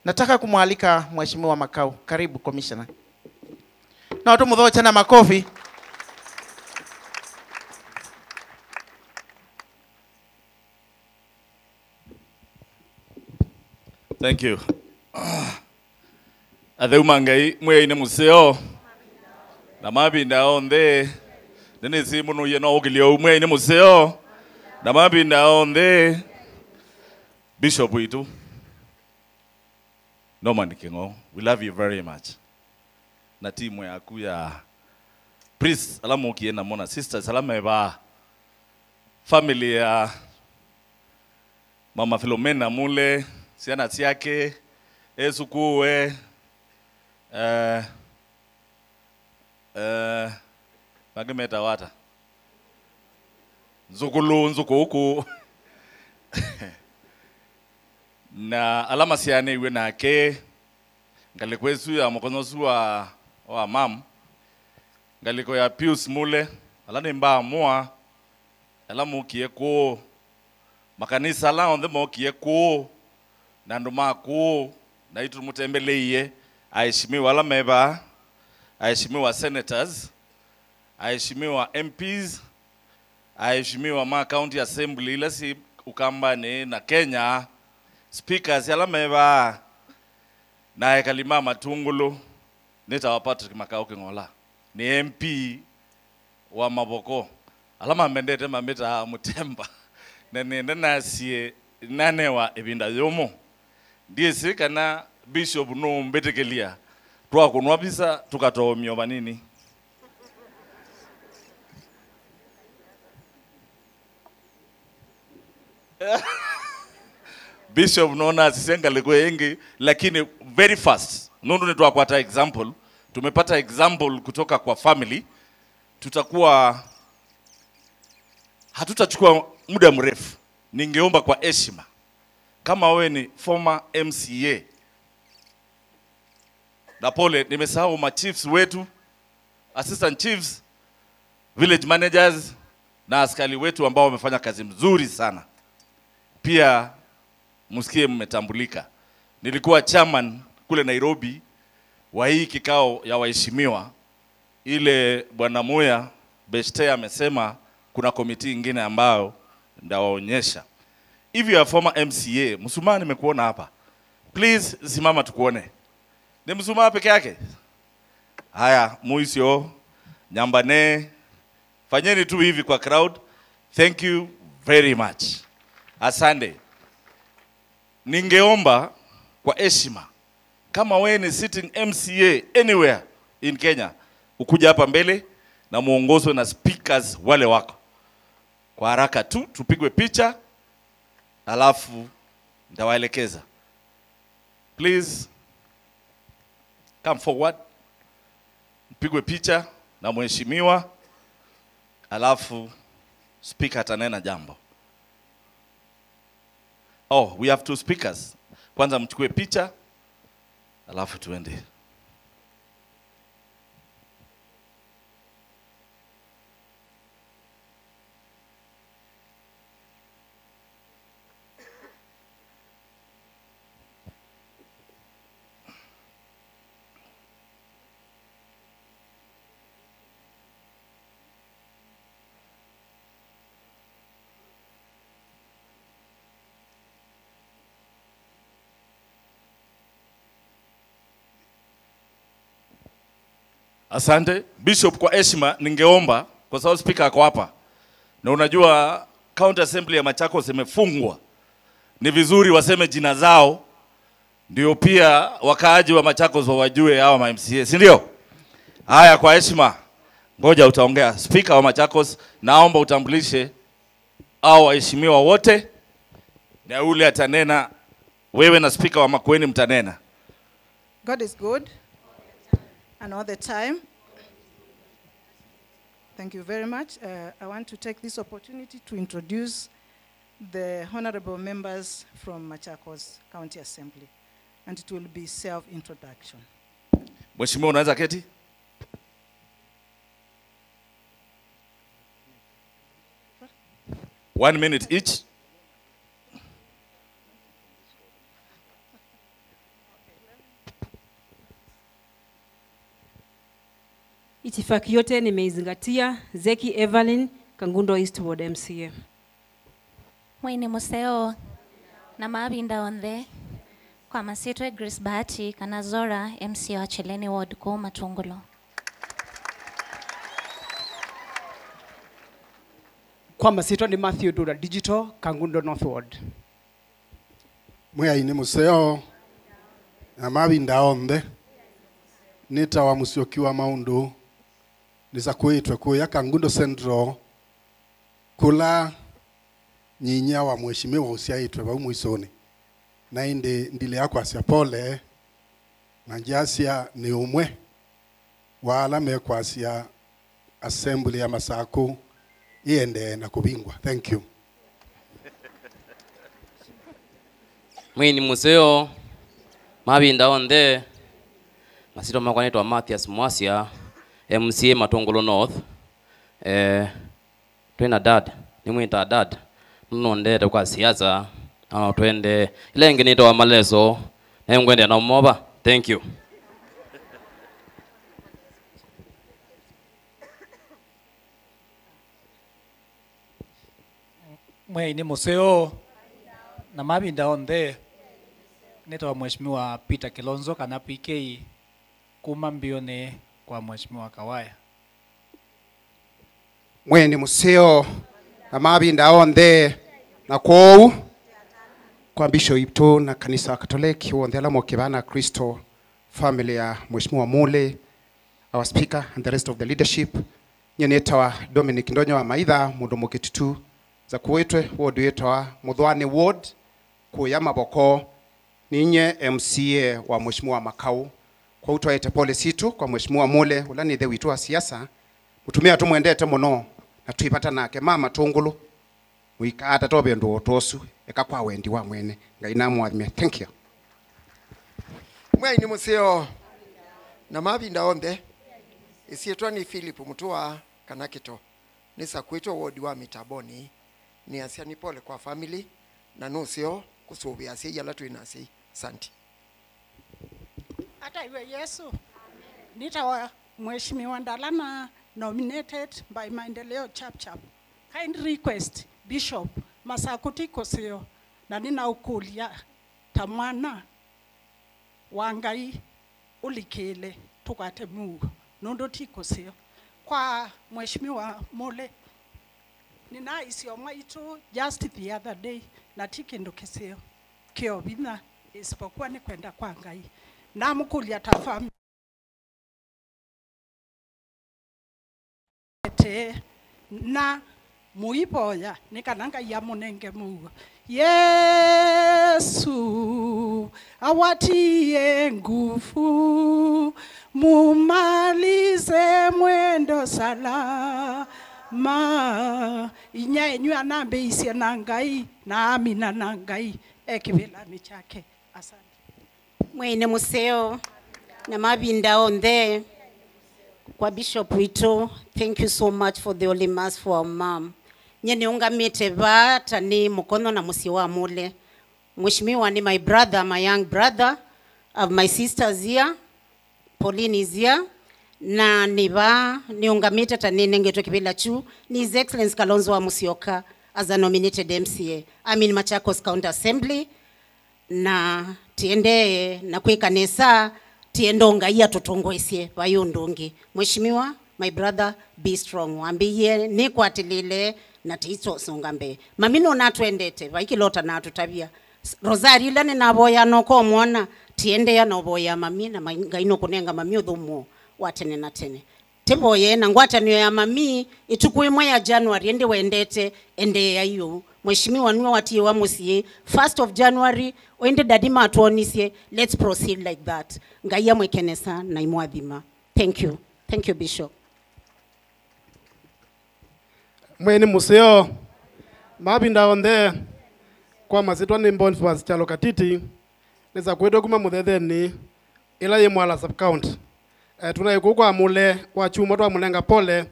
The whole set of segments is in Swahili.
Nataka kumwalika Mheshimiwa Makau. Karibu Commissioner. Na watu mdhoe tena makofi. Thank you. Adeumangai mwe ine museo. Na mabinda onde. Nene simu no yeno ogilio mwe ine museo. Na mabinda onde. Bishop witu. Norman Kingo, we love you very much. Na timu yaku ya priest alamu kiena mona sisters alama eba family ya Mama Philomena mule siana tiake esukuwe magemeta wata nzuku huku na alama siane iwe nake ngalikwesu ya mokonosu wa mam ngaliko ya Pius mule alane mba mua alamu kieko makanisa la onde mo kieko na nduma ku na itu mutembeleye aheshimiwa ala meba aheshimiwa senators aheshimiwa MPs aheshimiwa ma county assembly lasi ukambane na Kenya speakers ala meba na ekalima matungulu neta wa Patrick Makau Kingola ni MP wa Maboko alama mendete mameta mutemba nene nasie nane wa ebinda yomo ndiye sikana bishop no mbetekelia twa kunwa bisa tukatomyo banini Bishop nona sisenga leko yengi lakini very fast nondo ni tuakwata example tumepata example kutoka kwa family tutakuwa hatutachukua muda mrefu ningeomba kwa heshima kama wewe ni former MCA na pole nimesahau ma chiefs wetu assistant chiefs village managers na askari wetu ambao wamefanya kazi mzuri sana pia msikie mmetambulika nilikuwa chairman kule Nairobi wa hii kikao ya waheshimiwa ile bwana Moya Beshte amesema kuna komiti nyingine ambao ndawaonyesha if you are former MCA msuma nimekuona hapa please simama tukuone ni msuma peke yake haya muisio nyambane fanyeni tu hivi kwa crowd thank you very much asante ningeomba kwa heshima kama wewe ni sitting MCA anywhere in Kenya ukuja hapa mbele na muongozwe na speakers wale wako kwa haraka tu tupigwe picha alafu nitawaelekeza please come forward mpigwe picha na mheshimiwa alafu speaker atanena jambo we have two speakers kwanza mchukue picha alafu tuende Asante Bishop kwa heshima ningeomba kwa sababu speaker ako hapa na unajua county assembly ya Machakos imefungwa ni vizuri waseme jina zao ndio pia wakaaji wa Machakos wajue hawa ma MCA si ndio haya kwa heshima ngoja utaongea speaker wa Machakos naomba utambulishe au waheshimiwa wote na yule atanena wewe na speaker wa Makueni mtanena God is good and all the time. Thank you very much. I want to take this opportunity to introduce the honorable members from Machakos County Assembly, and it will be self-introduction. Mheshimiwa unaweza keti? One minute each. Itifaki yote nimeizingatia. Zeki Evelyn, Kangundo Eastward MCA. Mwini museo na mabinda ondhe kwa masitwe Grace Bahati Kanazora MCA wa Cheleni Ward kwa Matungulo. Kwa masitwa ni Matthew Dura Digital Kangundo Northward. Mwini museo na mabinda ondhe nita wa Musyoki wa Maundu nisa kuitwe kuya Kangundo Central kula nyinya wa mheshimiwa usiaitwe ba mwisoni na ndile yako asia pole na njasia ni umwe wala mekwasia assembly ya Masaku iende na kubingwa. Thank you. Mwini museo mabinda onde masito makwanetwa Mathias Mwasia MCA Matungulo North. Twena dad ni mwita dad nonde kwa siasa ana twende ile ngine wa maleso na ngwende na moba. Thank you. Mwini museo na mabinda onde nito mheshimiwa Peter Kilonzo kana PK kuma mbione kwa mheshimiwa Kawaya. Mwini museo na mabinda ondhe na kou kwa Bishop Ipto na kanisa Katoliki ondhe la mokibana Kristo family ya mheshimiwa Mule, our speaker and the rest of the leadership, nyeneta wa Dominic Ndonyo wa Maitha mundu mukitutu za kuwetwe ward yetu wa Mudhwani ward kuyama boko ninye MCA wa mheshimiwa Makau kwa utwaete pole situ kwa mheshimiwa Mule ulani the witu wa siasa mutumia tumwendete muno na tuipata nake mama Tungulu muikata tobe ndo tosu eka kwa wendi wa mwene ngaina mwathime. Thank you. Mwini museo na mabinda onde isietwa ni Philip Mutua Kanakito nisa kuitwa ward wa Mitaboni ni asia ni pole kwa family na nusio kusubia si yala tuinasi. Santi. Hata iwe Yesu nitawa mheshimiwa Ndalama nominated by Maendeleo Chapchap. Kind request Bishop Masakuti Koseo na nina ukulia tamwana wangai ulikele tukate Mungu nondo tikoseo kwa mheshimiwa Mole nina isio maitu just the other day na tikindo keseo kio bina isipokuwa ni kwenda kwa ngai na mkulia tafamu na muipoya nikananga ya munenge Mungu Yesu awatie nguvu mumalize mwendo salama inya enyu anambe isia nangai na amina nangai ekivela michake. Asante. Mwene museo na mabinda ondhe kwa Bishop Wito, thank you so much for the Holy Mass for our mom. Nyene ungamete vata ni mukono na musiwa Mule. Mheshimiwa ni my brother, my young brother. I have my sisters here. Pauline is here. Na ni ungamete tani nengeto kibila chu. Ni His Excellency Kalonzo wa Musyoka as a nominated MCA. I'm in Machakos County Assembly. Na tiende na kuika nesa tiendonga iya tutongwesie bayundungi. Mheshimiwa, my brother, be strong. Wambiye ni kwatilile na tiiso songambe. Mamino natuendete vaikilota natutabia. Rosari lani naboya noko mwana tiende ya noboya mami na ngaino kunenga mami udhumu watene na tene. Teboye na ngwata niyo ya mami itukuimwe ya January ende wendete ende ya yu. Mheshimiwa nuwa watiye wa musie 1st of January wende dadima atuonisye. Let's proceed like that. Ngaya mwekenesa na imwadhima. Thank you. Thank you, Bishop. Mwene museo mabinda onde kwa masitwa ni mbons was chalo katiti neza kwedo kuma muthetheni ila ye mwala sub county tunaiko kwa Mule wa chuma twa mulenga pole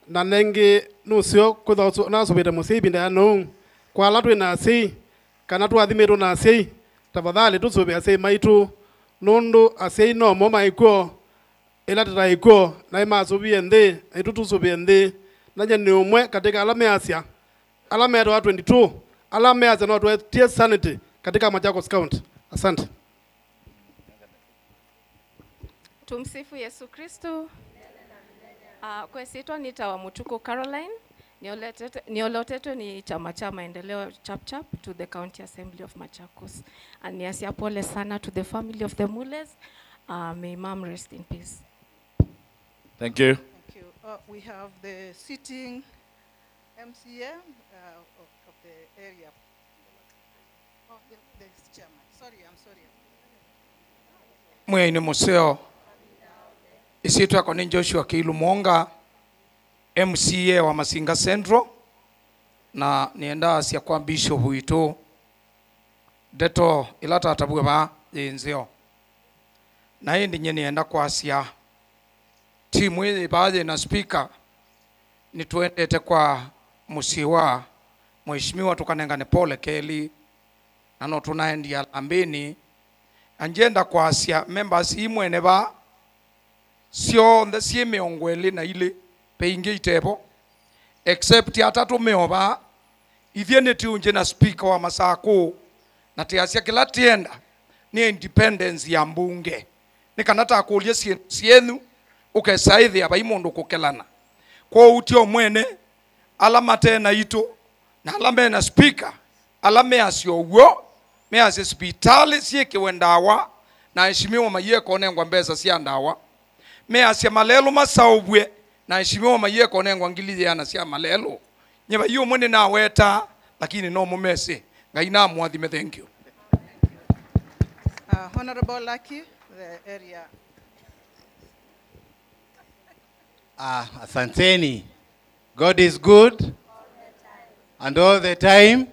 na nengi nusio kutho na subira musibinda yano kwa latwe na si kana twathimiro na si tafadhali tusubia si maitu nundu asei no mo maiko ila tutaiko na imasubie nthi itutusubie nthi nanye ni umwe katika alama ya Asia alama ya 22 alama ya no twetie sanity katika Machakos County. Asante. Tumsifu Yesu Kristo. Kwesitwa nitawa Mutuku Caroline. Nioloteto ni chama cha maendeleo chap to the County Assembly of Machakos. And niasia pole sana to the family of the Mules. May mom rest in peace. Thank you. Thank you. We have the sitting MCA of the area. Oh, the chairman. Sorry, I'm sorry. Mwe ni museo. Isitwa kwa ni Joshua Kilu Mwonga, MCA wa Masinga Central, na nienda asia kwa bishop wito deto ilata atabwe ba yenzeo. Na hii ndi nienda kwa asia timu hii baadhi na speaker ni tuendete kwa musiwa mheshimiwa tukanengane pole Kelly na no tunaendia ambeni anjenda kwa asia members imwene ba sio the sieme ongwele na ile peinge itebo except ya tatu meoba ithiene tiunje na speaker wa Masako na tiasia kila tienda ni independence ya mbunge ni kanata akulia sienu ukesaithi aba imondo kukelana kwa utio mwene alama tena ito na alama na speaker alama asio wo me as hospitali sieke wendawa na heshimiwa mayeko nengwa mbeza sia ndawa me asia malelo masaubwe na heshimiwa mayeko nengwa ngilize yana sia malelo nyeba hiyo mwene na weta lakini no mumese ngaina mwathime. Thank you. Honorable Lucky, the area. Asanteni. God is good and all the time.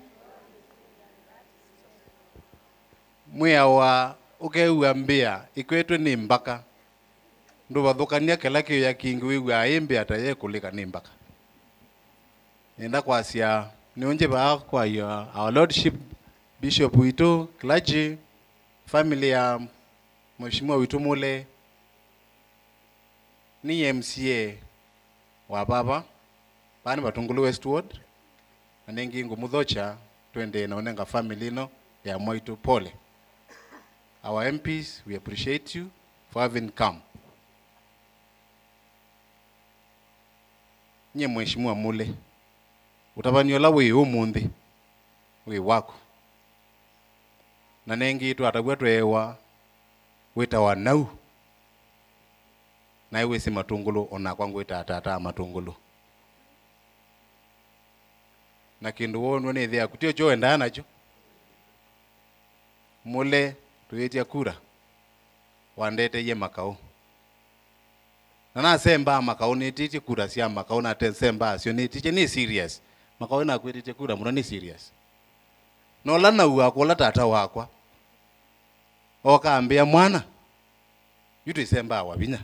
Mwea wa ukeuambia ikwetu ni mbaka ndo wathukania kila kio ya kingi wigu aimbe ataye kulika ni mbaka nenda kwa asia nionje ba kwa our lordship bishop wito clergy family ya mheshimiwa wito Mule ni MCA wa baba bani Batungulu Westward anengi ngumudhocha twende naonenga family no ya Moito pole. Our MPs, we appreciate you for having come. Nye mheshimiwa Mule utabanyola we umundi we wako na nengi tu atagwetu ewa weta wa nau na iwe si Matungulu ona kwangu weta atata Matungulu na kindu wonu ne thia kutio jo enda nacho Mule tuyetia kura wandete ye makao na semba makao ni titi kura sia makao na semba sio ni titi ni serious makao na kwetete kura muna ni serious no lana uako la tata wakwa okaambia mwana yutu semba wabinya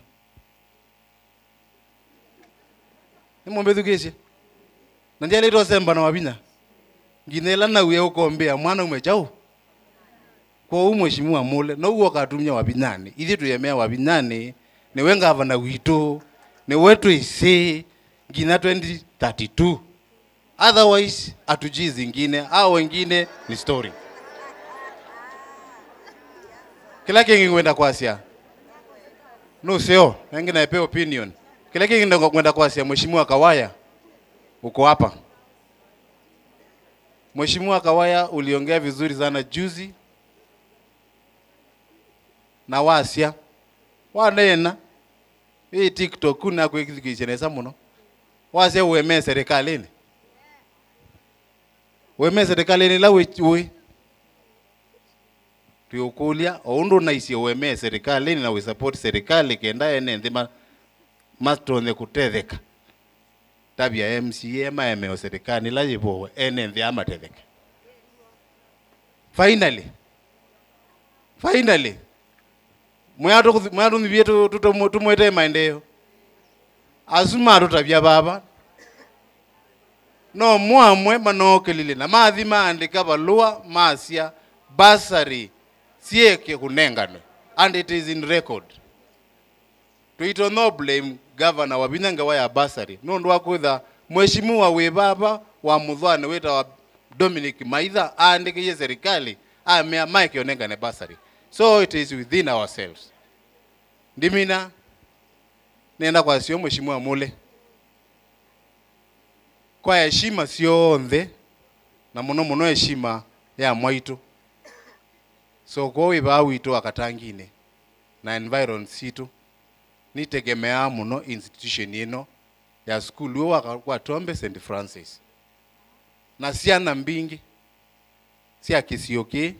nimombe thugeshe na ndiye lito semba na wabinya nginela na uye ukombea mwana umechao kwa mheshimiwa Mule no uoka tumnya wabinyani ithi tuyemea wabinyani ni wenga avana wito ni wetu isi ngina 2032 otherwise atuji zingine au wengine ni story kila kingi kwenda kwa Asia no sio wengine ipe opinion kila kingi kwenda kwa Asia. Mheshimiwa Kawaya uko hapa. Mheshimiwa Kawaya uliongea vizuri sana juzi na wasia wanena hii TikTok kuna kuikizikisheneza muno wasia ueme serikalini la wewe tuyokulia ondo na isi ueme serikalini na we support serikali kenda ene ndima mastone kutetheka tabia MCA maeme serikali la jibo ene ndi amatetheka. Finally mwatu mbietu tumwete maendeleo azuma tutabia baba no mwamwe manokelile na mathi maandika balua masia basari sieke kunengano and it is in record Tuito no blame governor wa Binyanga wa ya basari. Nundu wa kwitha mheshimiwa we baba wa muthwane wita wa Dominic Maitha andike serikali amea Mike onenga ne basari. So it is within ourselves. Ndimina nenda kwa sio mheshimiwa Mule. Kwa heshima sionthe na muno heshima ya Mwaitu. So kwa wiba witu akatangine na environment situ nitegemea muno institution ino ya school wa kwa Tombe St Francis. Na siana mbingi sia Kisioke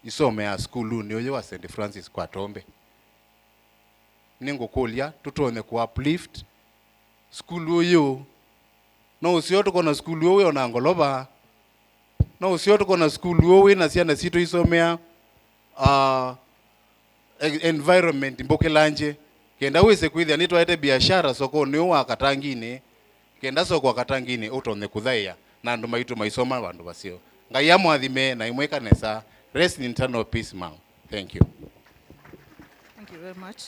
isome ya school ni oyo wa St Francis kwa Tombe. Ningo kolia tutone ku uplift school oyo. No usioto kona school oyo na ngoloba. No usioto kona school oyo na siana situ isomea environment mboke lanje kenda wese kwithia nitwa ete biashara soko ni wa katangine kenda soko katangine utone kuthaya na andu maitu maisoma bandu basio ngai amwathime na imwe kanesa. Rest in internal peace, ma'am. Thank you. Thank you very much.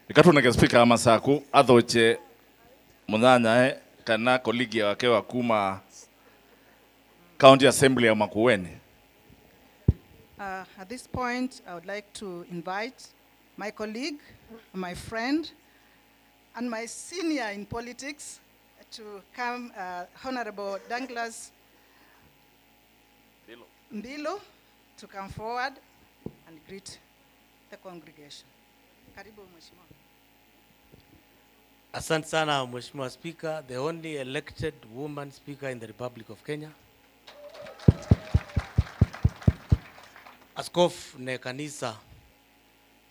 Ikatuna speaker Masaku athoche muthanya kana colleague wake wa kuma County Assembly ya Makueni. At this point, I would like to invite my colleague, my friend, and my senior in politics to come, Honorable Douglas Mbilo, to come forward and greet the congregation. Karibu Mheshimiwa. Asante sana Mheshimiwa Speaker, the only elected woman speaker in the Republic of Kenya. Askofu ne kanisa,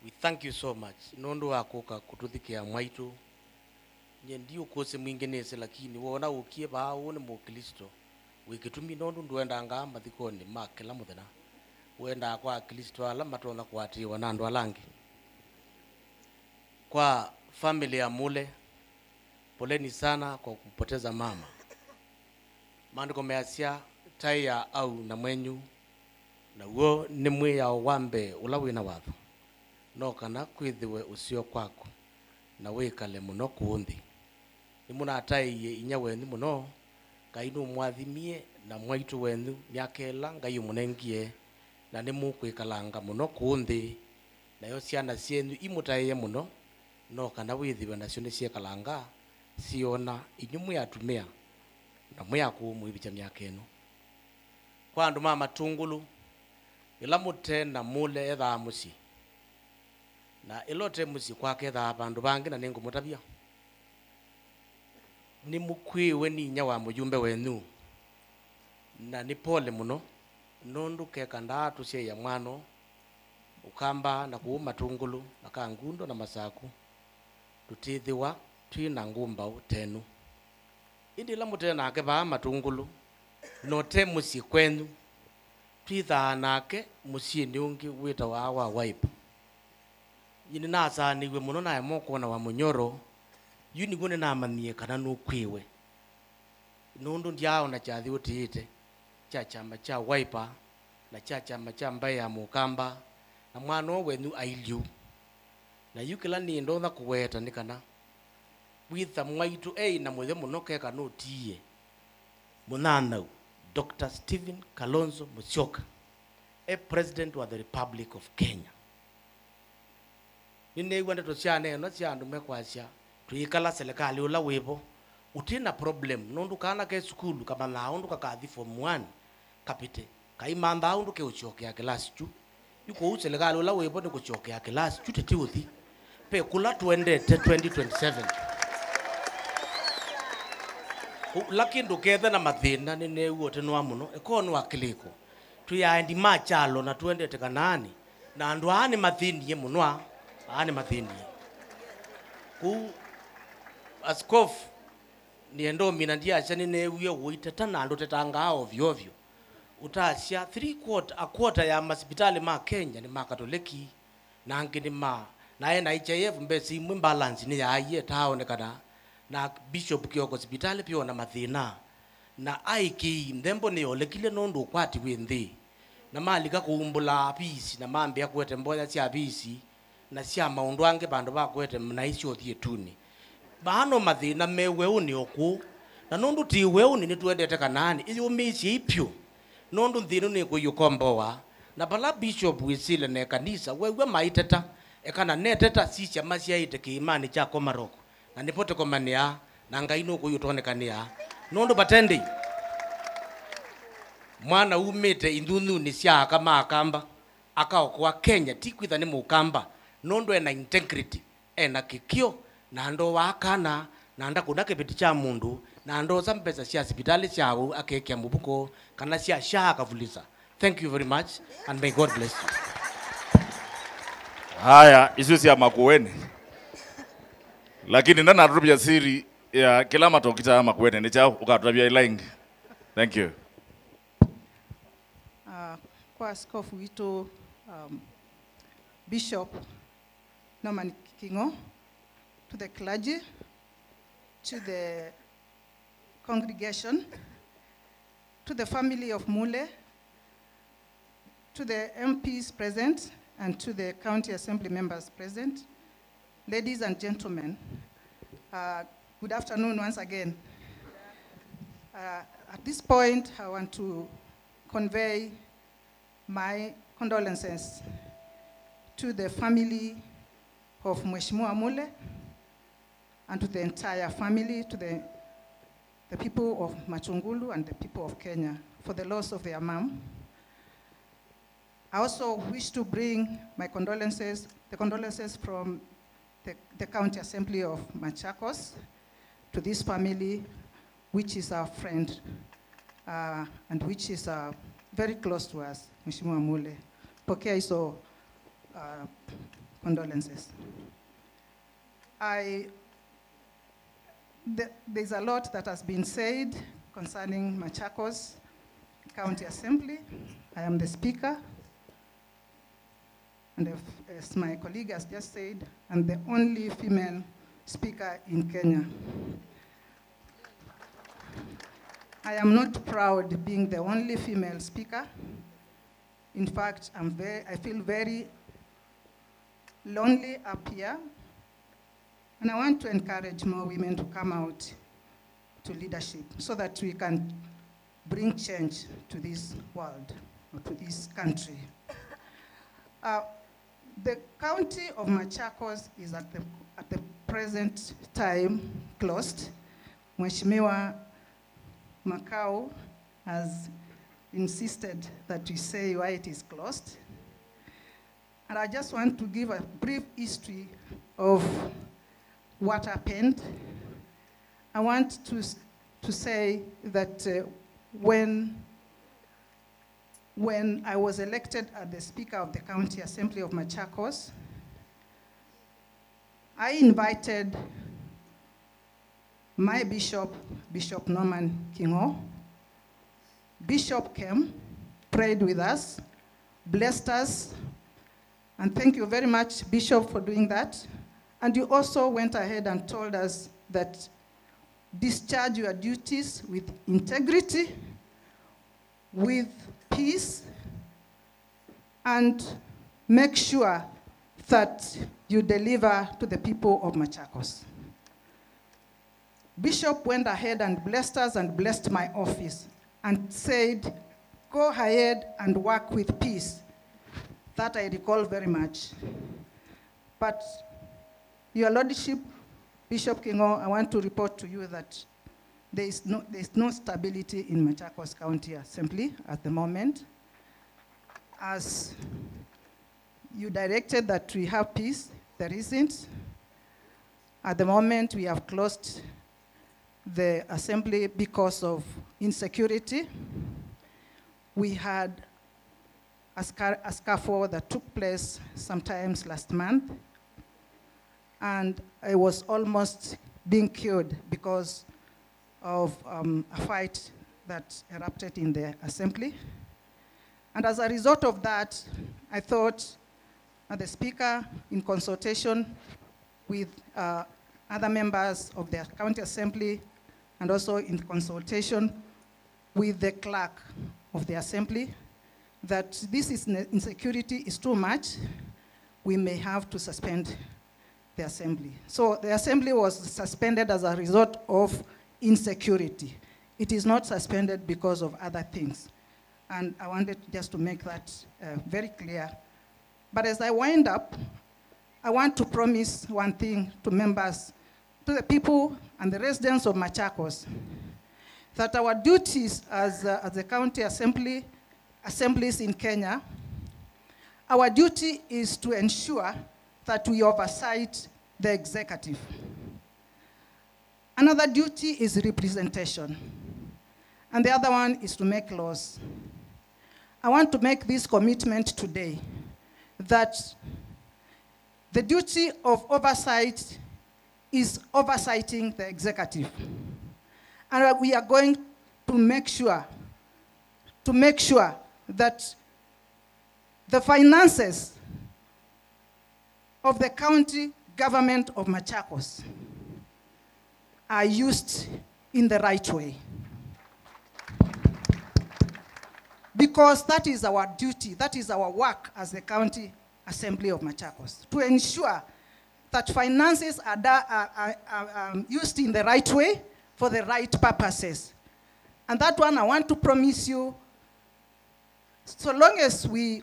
we thank you so much. Nondo wakoka kututhikia Mwaitu. Nye ndio kose mwingenese lakini wona ukie ba wone mukristo. Wikitumi nondo ndwenda nga mathikoni makela muthena. Wenda kwa Kristo ala matona kwatiwa na andu alangi. Kwa family ya Mule, poleni sana kwa kupoteza mama. Maandiko measia taya au na mwenyu na uo ni mwe ya wambe ula wina watho no kana kwithiwe usio kwako na wikale muno kuundi ni muna ataiye inya wenu muno Ngai no mwathimie na Mwaitu wenu nyakela Ngai munengie na ni mukwikalanga muno kuundi na yo ciana cienu imutaiye muno no kana withiwe nacio ni ciekalanga siona inyumu ya tumia na mwaku muibicha myaka eno kwa andu mama tungulu ila mute na Mule etha musi na ilote musi kwake etha bandu bangi na ningo mutabia ni mukwiwe ni nya wa mujumbe wenu na ni pole muno nondu keka ndatu cie ya mwano ukamba na kuuma tungulu na kangundo na Masaku tutithiwa twina ngumba utenu indi la mute na ke ba matungulu no te musi kwenu twitha nake musi ni ungi wita wa wipe yini nasa niwe muno na moko na wa munyoro yuni gone na manie kana no kwiwe nundu ndiao na chathi utite cha chama cha wiper na cha chama cha mbaye ya mukamba na mwana wenu ailiu na yukila ni ndotha kuweta nikana witha Mwaitu na mwethe muno keka no tie munanau Dr. Stephen Kalonzo Musyoka, a president of the Republic of Kenya. Nine wanda to siane no siandu mekwasya tuikala serikali ula wibo utina problem nondu kana ke school kama na undu kakathi form 1 kapite kaimanda undu ke uchoke ya class 2 yuko serikali ula wibo ni kuchoke ya class 2 tetiuthi pe kula tuendete 2027 lakini ndukethe na mathina ni neuo tenwa muno ekono akiliko tuyaendi machalo na tuendete kanani na andu ani mathinie munwa ani mathinie ku askofu ni endo mina ndia chani neuo uiteta na andu tetanga ovyo ovyo utasia 3/4 ya hospitali ma Kenya ni makatoliki na ngini ma na NHIF mbesi imwe balance ni ya aye taone kana na Bishop Kioko hospitali pio na mathina na aiki ndembo ni olekile nondu kwati winthi na malika kuumbula apisi na mambi akwete mboya cia apisi na cia maundu ange bandu bakwete na icio thietuni bahano mathina meweuni oku na nundu ti weuni ni twendete kanani iyumicie ipyo nundu nthinu ni kuyukomboa na bala bishop wisile ne kanisa wewe maiteta ekana neteta sicia maciaite kiimani cha komaroko na nipote komania na ngai no kuyutonekania nundu batendi mwana umite indunu ni cia kama akamba akaokwa Kenya tikwitha ni mukamba nundu ena integrity ena kikio na ndo wakana na nda kuna kibiti cha mundu na ndo za mpesa cia hospitali ciao akekia mubuko kana cia sha kavuliza. Thank you very much and may God bless you. Haya, isu cia makueni. Lakini ndana rubia siri ya kila matokita ya makueni ni chao ukatubia ilangi. Thank you. Kwa askofu wito Bishop Norman Kingo, to the clergy, to the congregation, to the family of Mule, to the MPs present, and to the county assembly members present, ladies and gentlemen, good afternoon once again. At this point, I want to convey my condolences to the family of Mheshimiwa Mule and to the entire family, to the people of Machungulu and the people of Kenya for the loss of their mom. I also wish to bring my condolences, the condolences from the County Assembly of Machakos to this family, which is our friend and which is very close to us, Mheshimiwa Mule. Pokea hizo condolences. There's a lot that has been said concerning Machakos County Assembly. I am the speaker, and as my colleague has just said, I'm the only female speaker in Kenya. I am not proud being the only female speaker. In fact, I feel very lonely up here, and I want to encourage more women to come out to leadership so that we can bring change to this world or to this country. The county of Machakos is at the present time closed. Mheshimiwa Makau has insisted that we say why it is closed. And I just want to give a brief history of what happened. I want to say that when I was elected as the Speaker of the County Assembly of Machakos, I invited my bishop, Bishop Norman Kingo. Bishop came, prayed with us, blessed us, and thank you very much, Bishop, for doing that. And you also went ahead and told us that discharge your duties with integrity, with peace, and make sure that you deliver to the people of Machakos. Bishop went ahead and blessed us and blessed my office and said, go ahead and work with peace. That I recall very much. But Your Lordship, Bishop Kingo, I want to report to you that there is no stability in Machakos County Assembly at the moment. As you directed that we have peace, there isn't. At the moment, we have closed the assembly because of insecurity. We had a scuffle that took place sometimes last month, and I was almost being killed because of a fight that erupted in the assembly. And as a result of that, I thought the Speaker, in consultation with other members of the County Assembly, and also in consultation with the clerk of the Assembly, that this insecurity is too much, we may have to suspend the assembly. So the assembly was suspended as a result of insecurity. It is not suspended because of other things. And I wanted just to make that very clear. But as I wind up, I want to promise one thing to members, to the people and the residents of Machakos, that our duties as the county assemblies in Kenya, our duty is to ensure that we oversight the executive. Another duty is representation, and the other one is to make laws. I want to make this commitment today that the duty of oversight is oversighting the executive. And we are going to make sure that the finances of the county government of Machakos are used in the right way. Because that is our duty, that is our work as the county assembly of Machakos, to ensure that finances are used in the right way for the right purposes. And that one I want to promise you, so long as we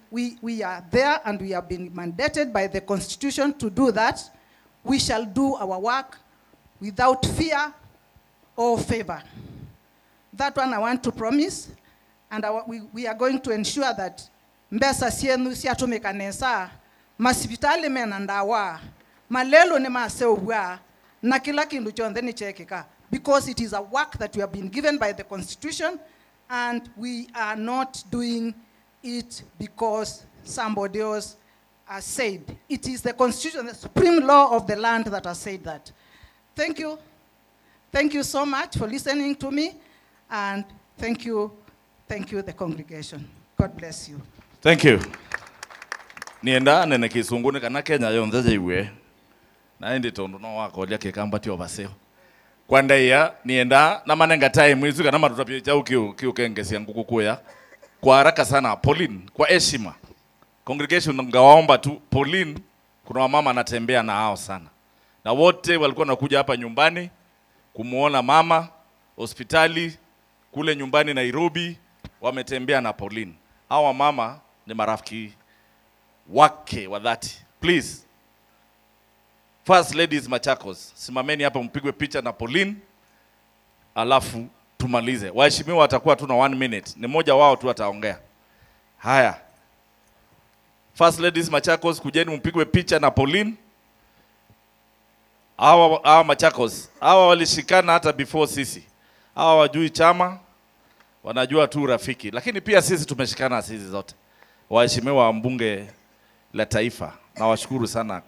are there and we have been mandated by the Constitution to do that, we shall do our work without fear or favor. That one I want to promise, and we are going to ensure that mbesa sienu siatumika nesa, masipitali menandawa, malelo ne masewa, na kila kindu chonde ni chekeka, because it is a work that we have been given by the Constitution, and we are not doing it because somebody else has said. It is the Constitution, the supreme law of the land that has said that. Thank you. Thank you so much for listening to me, and thank you, the congregation. God bless you. Thank you. Nienda nene kisunguni kana Kenya yonze iwe. Na ndi tondo no wako lia kekambati obaseo. Kwanda ya nienda na manenga time izuka na matutapia chau kiukengesia ngukukuya. Kwa haraka sana Pauline, kwa heshima. Congregation ngawaomba tu Pauline, kuna wamama anatembea na hao sana. Na wote walikuwa nakuja hapa nyumbani kumuona mama hospitali kule nyumbani Nairobi, wametembea na Pauline. Hawa mama ni marafiki wake wa dhati. Please, First Ladies Machakos, simameni hapa mpigwe picha na Pauline, alafu tumalize. Waheshimiwa watakuwa tu na 1 minute. Ni mmoja wao tu ataongea. Haya. First Ladies Machakos, kujeni mpigwe picha na Pauline. Hawa Machakos, hawa walishikana hata before sisi. Hawa wajui chama, wanajua tu rafiki. Lakini pia sisi tumeshikana sisi zote. Waheshimiwa wa mbunge la taifa, na washukuru sana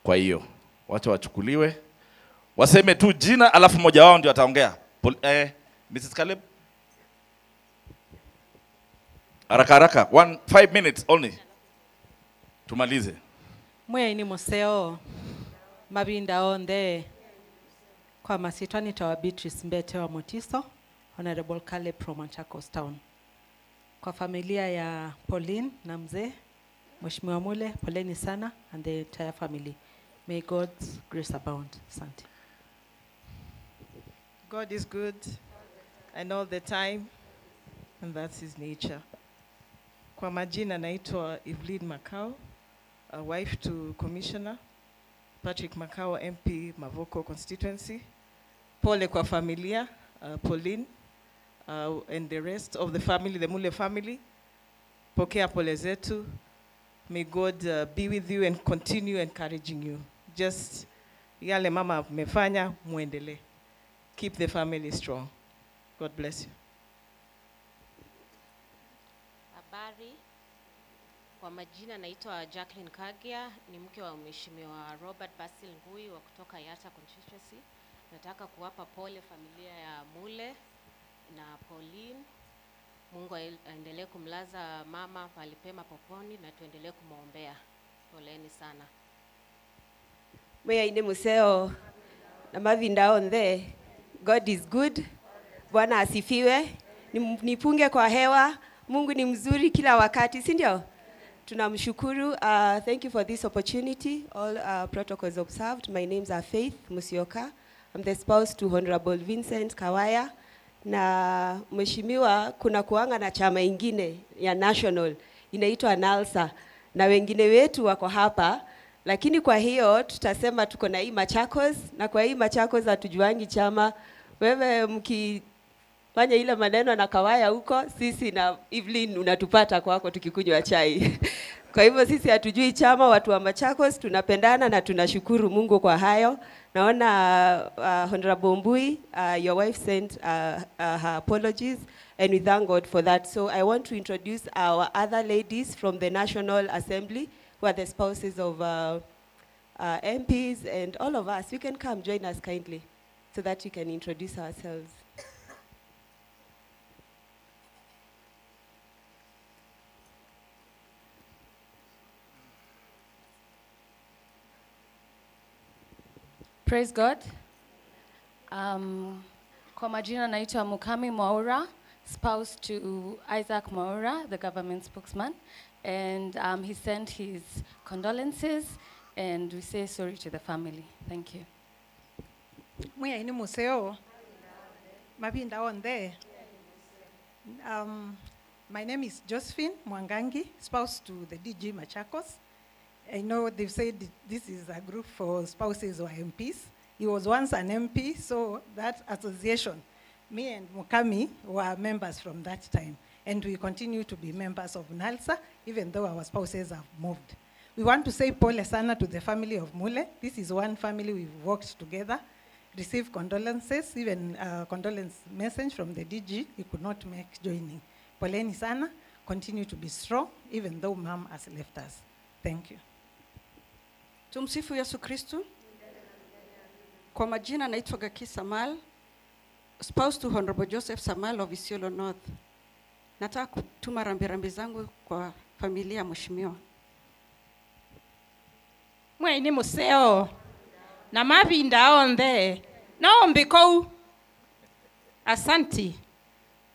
kwa hiyo. Wacha wachukuliwe. Waseme tu jina alafu mmoja wao ndio ataongea. Mrs. Caleb. Haraka 5 minutes only. Tumalize. Mwe ni museo mabinda onde kwa masitwa nitawa Beatrice Mbete wa Motiso, Honorable Caleb from Machakos Town. Kwa familia ya Pauline na mzee Mheshimiwa Mule, poleni sana, and the entire family. May God's grace abound. Asante. God is good and all the time, and that's his nature. Kwa majina naitwa Evelyn Makao, a wife to Commissioner Patrick Makao, MP Mavoko constituency. Pole kwa familia, Pauline, and the rest of the family, the Mule family. Pokea pole zetu. May God be with you and continue encouraging you. Just yale mama mefanya muendele. Keep the family strong. God bless you. Habari. Kwa majina naitwa Jacqueline Kagia, ni mke wa Mheshimiwa Robert Basil Ngui wa kutoka Yata constituency. Nataka kuwapa pole familia ya Mule na Pauline. Mungu aendelee kumlaza mama palipema poponi na tuendelee kumwombea. Poleni sana. Mwe ine museo na mavinda onde. God is good. Bwana asifiwe. nipunge kwa hewa. Mungu ni mzuri kila wakati, si ndio? Tunamshukuru. Thank you for this opportunity. All protocols observed. My names are Faith Musioka. I'm the spouse to Honorable Vincent Kawaya. Na mheshimiwa, kuna kuanga na chama ingine ya national inaitwa NALSA na wengine wetu wako hapa, lakini kwa hiyo tutasema tuko na hii Machakos, na kwa hii Machakos hatujuangi chama. Wewe mkifanya ile maneno na Kawaya huko, sisi na Evelyn unatupata kwako tukikunywa chai. Kwa hivyo sisi hatujui chama, watu wa Machakos tunapendana na tunashukuru Mungu kwa hayo. Naona Honorable Mbui, your wife sent her apologies, and we thank God for that. So I want to introduce our other ladies from the National Assembly, who are the spouses of MPs and all of us. You can come join us kindly so that we can introduce ourselves. Praise God. Kwa majina naitwa Mukami Mwaura, spouse to Isaac Mwaura, the government spokesman, and he sent his condolences, and we say sorry to the family. Thank you. Mwe ini museo. Mabinda on there. My name is Josephine Mwangangi, spouse to the DG Machakos. I know they've said this is a group for spouses or MPs. He was once an MP, so that association, me and Mukami were members from that time. And we continue to be members of NALSA, even though our spouses have moved. We want to say pole sana to the family of Mule. This is one family we've worked together, received condolences, even condolence message from the DG. He could not make joining. Poleni sana, continue to be strong, even though Mom has left us. Thank you. Tumsifu Yesu Kristu. Kwa majina naitwa Gaki Samal, spouse to Honorable Joseph Samal of Isiolo North. Nataka kutuma rambirambi zangu kwa familia ya mheshimiwa. Mwe ni museo. Na mabinda onde. Naombi kou. Asanti.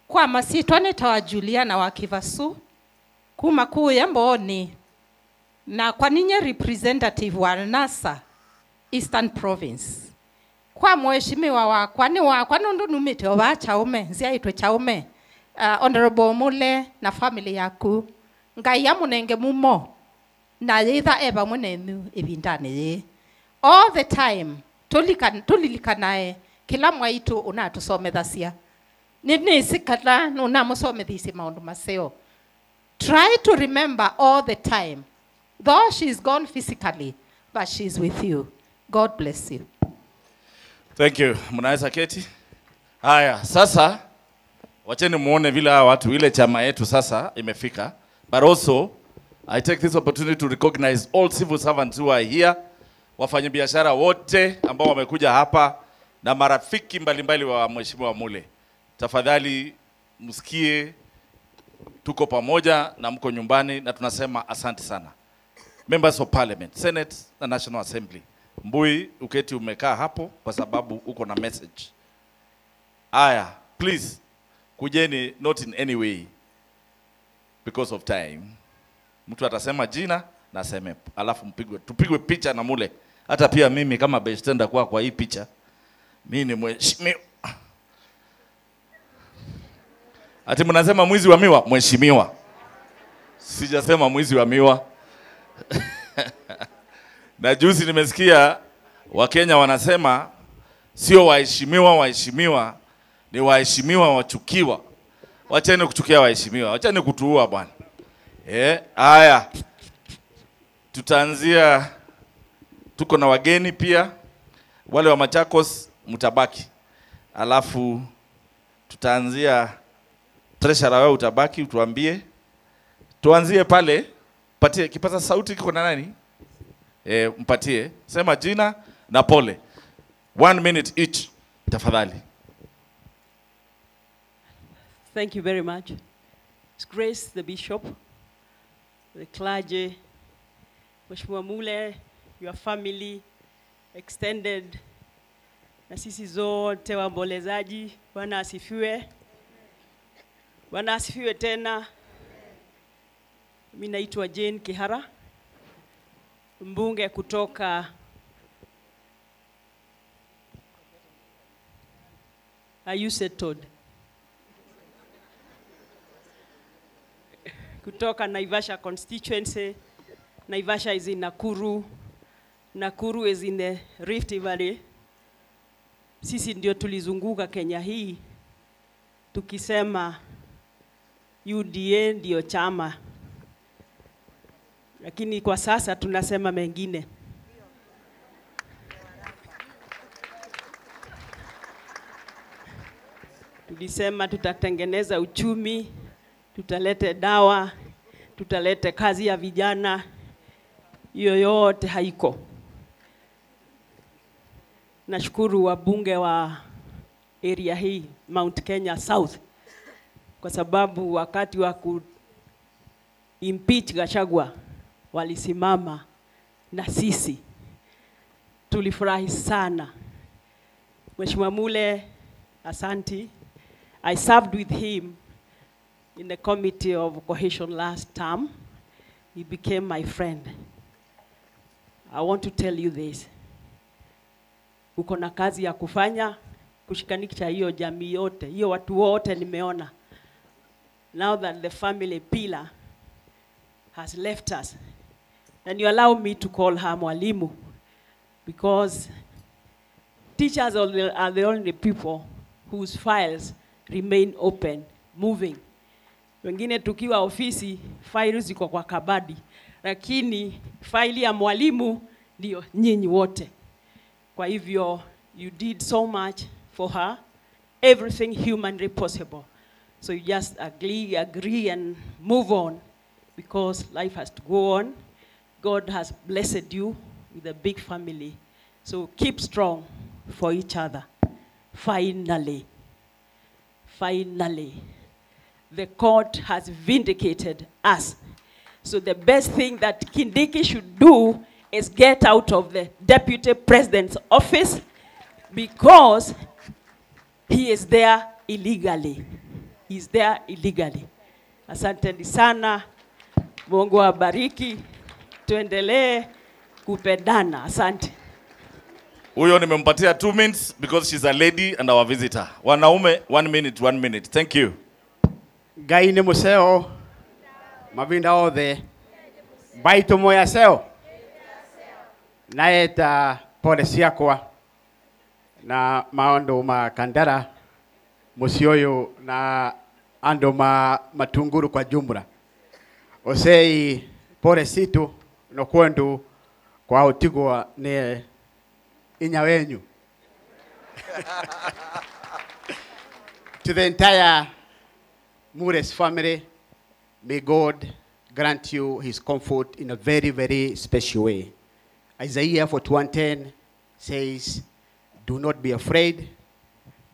Kwa masitwa nitawa Juliana wa Kivasu. Kuma kuu ya mboni. Na kwa ninye representative wa NASA Eastern Province. Kwa mheshimiwa wakwa nundu numite wa chaume, nzia itwe chaume. Honorable Mule na family yaku. Ngai ya munenge mumo. Na yitha eba munenu ibindane ye. All the time, tulilikanae, kila mwaitu unatusomedhasia. Nini sikata unamusomedhisi maundu maseo. Try to remember all the time. Though she's gone physically, but she's with you. God bless you. Thank you. Mnaweza keti? Haya, sasa wacheni muone vile hawa watu ile chama yetu sasa imefika. But also I take this opportunity to recognize all civil servants who are here, wafanyabiashara wote ambao wamekuja hapa na marafiki mbalimbali wa mheshimiwa Mule. Tafadhali msikie tuko pamoja na mko nyumbani na tunasema asante sana. Members of Parliament, Senate na National Assembly. Mbui uketi umekaa hapo kwa sababu uko na message. Aya, please kujeni, not in any way because of time. Mtu atasema jina na aseme, alafu tupigwe picha na Mule. Hata pia mimi kama bestenda kwa hii picha. Mimi ni mheshimiwa. Ati mnasema mwizi wa miwa, mheshimiwa. Sijasema mwizi wa miwa. Na juzi nimesikia Wakenya wanasema sio waheshimiwa ni waheshimiwa wachukiwa. Wacheni kuchukia waheshimiwa, wacheni kutuua bwana. Haya. Tutaanzia, tuko na wageni pia, wale wa Machakos mtabaki. Alafu tutaanzia treasurer, wewe utabaki utuambie. Tuanzie pale, patie kipaza sauti kiko na nani? Mpatie, sema jina na pole. 1 minute each, tafadhali. Thank you very much. His Grace the Bishop, the clergy, Mheshimiwa Mule, your family, extended, na sisi zote waombolezaji, Bwana asifiwe. Bwana asifiwe tena. Mimi naitwa Jane Kihara, mbunge kutoka Todd. Kutoka Naivasha constituency. Naivasha is in Nakuru. Nakuru is in the Rift Valley. Sisi ndio tulizunguka Kenya hii tukisema UDA ndio chama, lakini kwa sasa tunasema mengine. Tulisema tutatengeneza uchumi, tutalete dawa, tutalete kazi ya vijana. Hiyo yote haiko. Nashukuru wabunge wa area hii Mount Kenya South kwa sababu wakati wa ku impeach Gachagua walisimama na sisi. Tulifurahi sana. Mheshimiwa Mule, asanti. I served with him in the committee of cohesion last term. He became my friend. I want to tell you this. Uko na kazi ya kufanya kushikanisha hiyo jamii yote, hiyo watu wote nimeona. Now that the family pillar has left us, and you allow me to call her mwalimu, because teachers are the only people whose files remain open, moving. Wengine tukiwa ofisi, files ziko kwa kabadi, lakini faili ya mwalimu ndio nyinyi wote. Kwa hivyo, you did so much for her, everything humanly possible. So you just agree and move on, because life has to go on. God has blessed you with a big family. So keep strong for each other. Finally, the court has vindicated us. So the best thing that Kindiki should do is get out of the deputy president's office, because he is there illegally. He's there illegally. Asanteni sana. Mungu awabariki. Tuendelee kupendana. Asante. Huyo nimempatia 2 minutes because she's a lady and our visitor. Wanaume 1 minute, 1 minute. Thank you. Ngai nĩ mũceo mavinda othe baito moya seo naeta pole ciakwa na maondo ma Kandara mucioyo na ando matunguru kwa jumla osei pole situ no kwendu kwa utigwa ne inya wenyu. To the entire Mules family, may God grant you his comfort in a very, very special way. Isaiah 41:10 says, do not be afraid,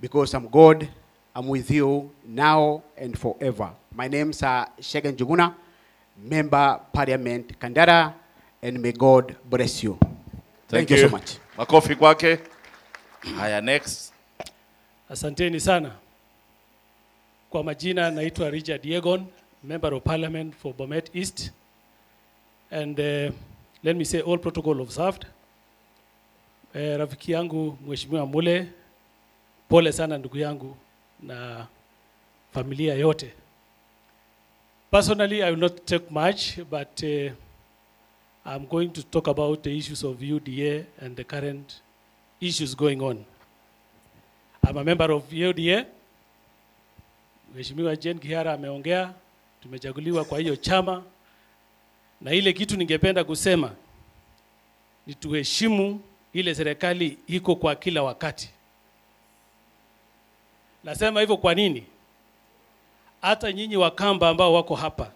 because I'm God. I'm with you now and forever. My name's Shegan Juguna, Member Parliament Kandara, and may God bless you. Thank you so much. Makofi kwake. Haya, next. Asanteni sana. Kwa majina naitwa Richard Yegon, Member of Parliament for Bomet East. And let me say all protocol observed. Rafiki yangu Mheshimiwa Mule, pole sana ndugu yangu na familia yote. Personally, I will not take much, but I'm going to talk about the issues of UDA and the current issues going on. I'm a member of UDA. Mheshimiwa Jane Kihara ameongea, tumechaguliwa kwa hiyo chama, na ile kitu ningependa kusema ni tuheshimu ile serikali iko kwa kila wakati. Nasema hivyo kwa nini? Hata nyinyi Wakamba ambao wako hapa,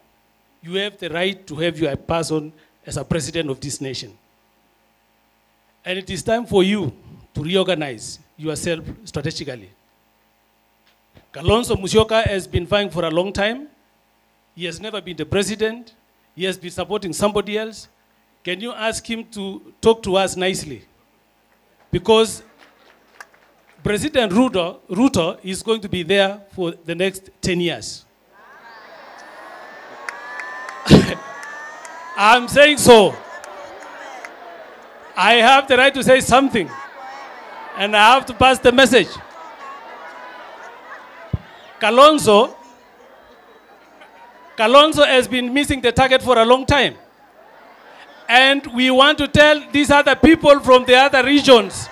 you have the right to have your person as a president of this nation. And it is time for you to reorganize yourself strategically. Kalonzo Musyoka has been vying for a long time. He has never been the president. He has been supporting somebody else. Can you ask him to talk to us nicely? Because President Ruto is going to be there for the next 10 years. I'm saying so. I have the right to say something. And I have to pass the message. Kalonzo has been missing the target for a long time. And we want to tell these other people from the other regions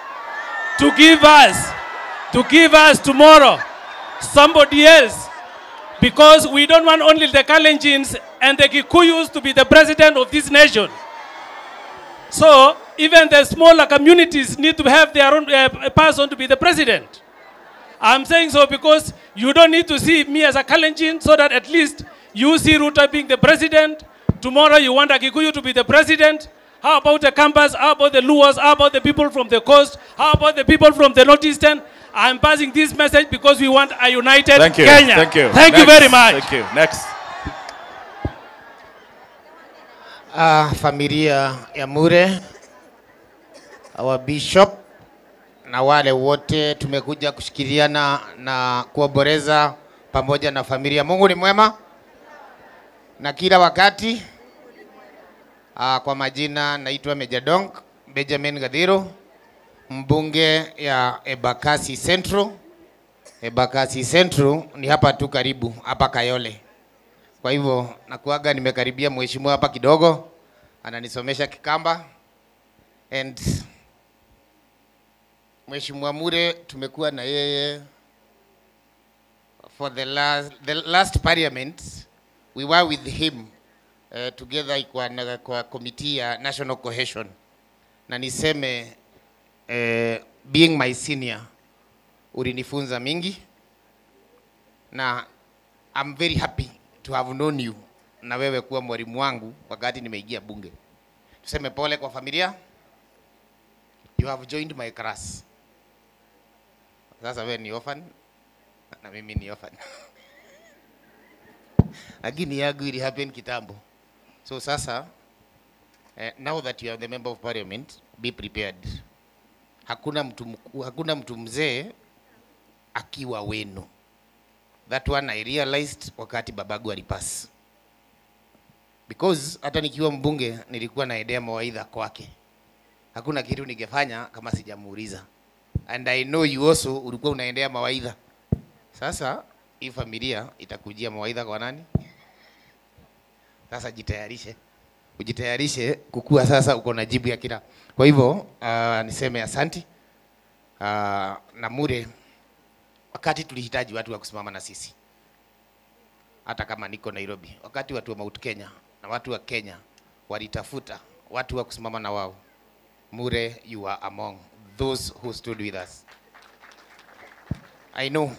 to give us tomorrow somebody else, because we don't want only the Kalenjins and the Kikuyus to be the president of this nation. So even the smaller communities need to have their own person to be the president. I'm saying so because you don't need to see me as a Kalenjin, so that at least you see Ruto being the president. Tomorrow you want a Kikuyu to be the president. How about the Kambas? How about the Luos? How about the people from the coast? How about the people from the northeastern? I'm passing this message because we want a united Kenya. Thank you. Thank you very much. Thank you. Next. Familia ya Mure, our bishop na wale wote tumekuja kushikiliana na kuoboreza pamoja na familia. Mungu ni mwema na kila wakati. Kwa majina naitwa Meja Donk Benjamin Gadhiro, mbunge ya Embakasi Central. Embakasi Central ni hapa tu karibu, hapa Kayole. Kwa hivyo nakuaga nimekaribia mheshimiwa hapa kidogo, ananisomesha Kikamba. And Mheshimiwa Mure tumekuwa na yeye for the last parliament. We were with him together kwa committee ya national cohesion. Na niseme being my senior ulinifunza mingi, na I'm very happy to have known you na wewe kuwa mwalimu wangu wakati nimeingia bunge. Tuseme pole kwa familia. You have joined my class. Sasa wewe ni orphan na mimi ni orphan. Lakini yangu ili happen kitambo. So sasa now that you are the member of parliament, be prepared. Hakuna mtu mzee akiwa wenu. That one I realized wakati babagu alipass. Because hata nikiwa mbunge nilikuwa naendea mawaidha kwake. Hakuna kitu ningefanya kama sijamuuliza. And I know you also ulikuwa unaendea mawaidha. Sasa hii familia itakujia mawaidha kwa nani? Sasa jitayarishe. Ujitayarishe kukua sasa uko na jibu ya kila. Kwa hivyo niseme asanti. Na Mure, wakati tulihitaji watu wa kusimama na sisi. Hata kama niko Nairobi, wakati watu wa Mount Kenya na watu wa Kenya walitafuta watu wa kusimama na wao, Mure, you are among those who stood with us. I know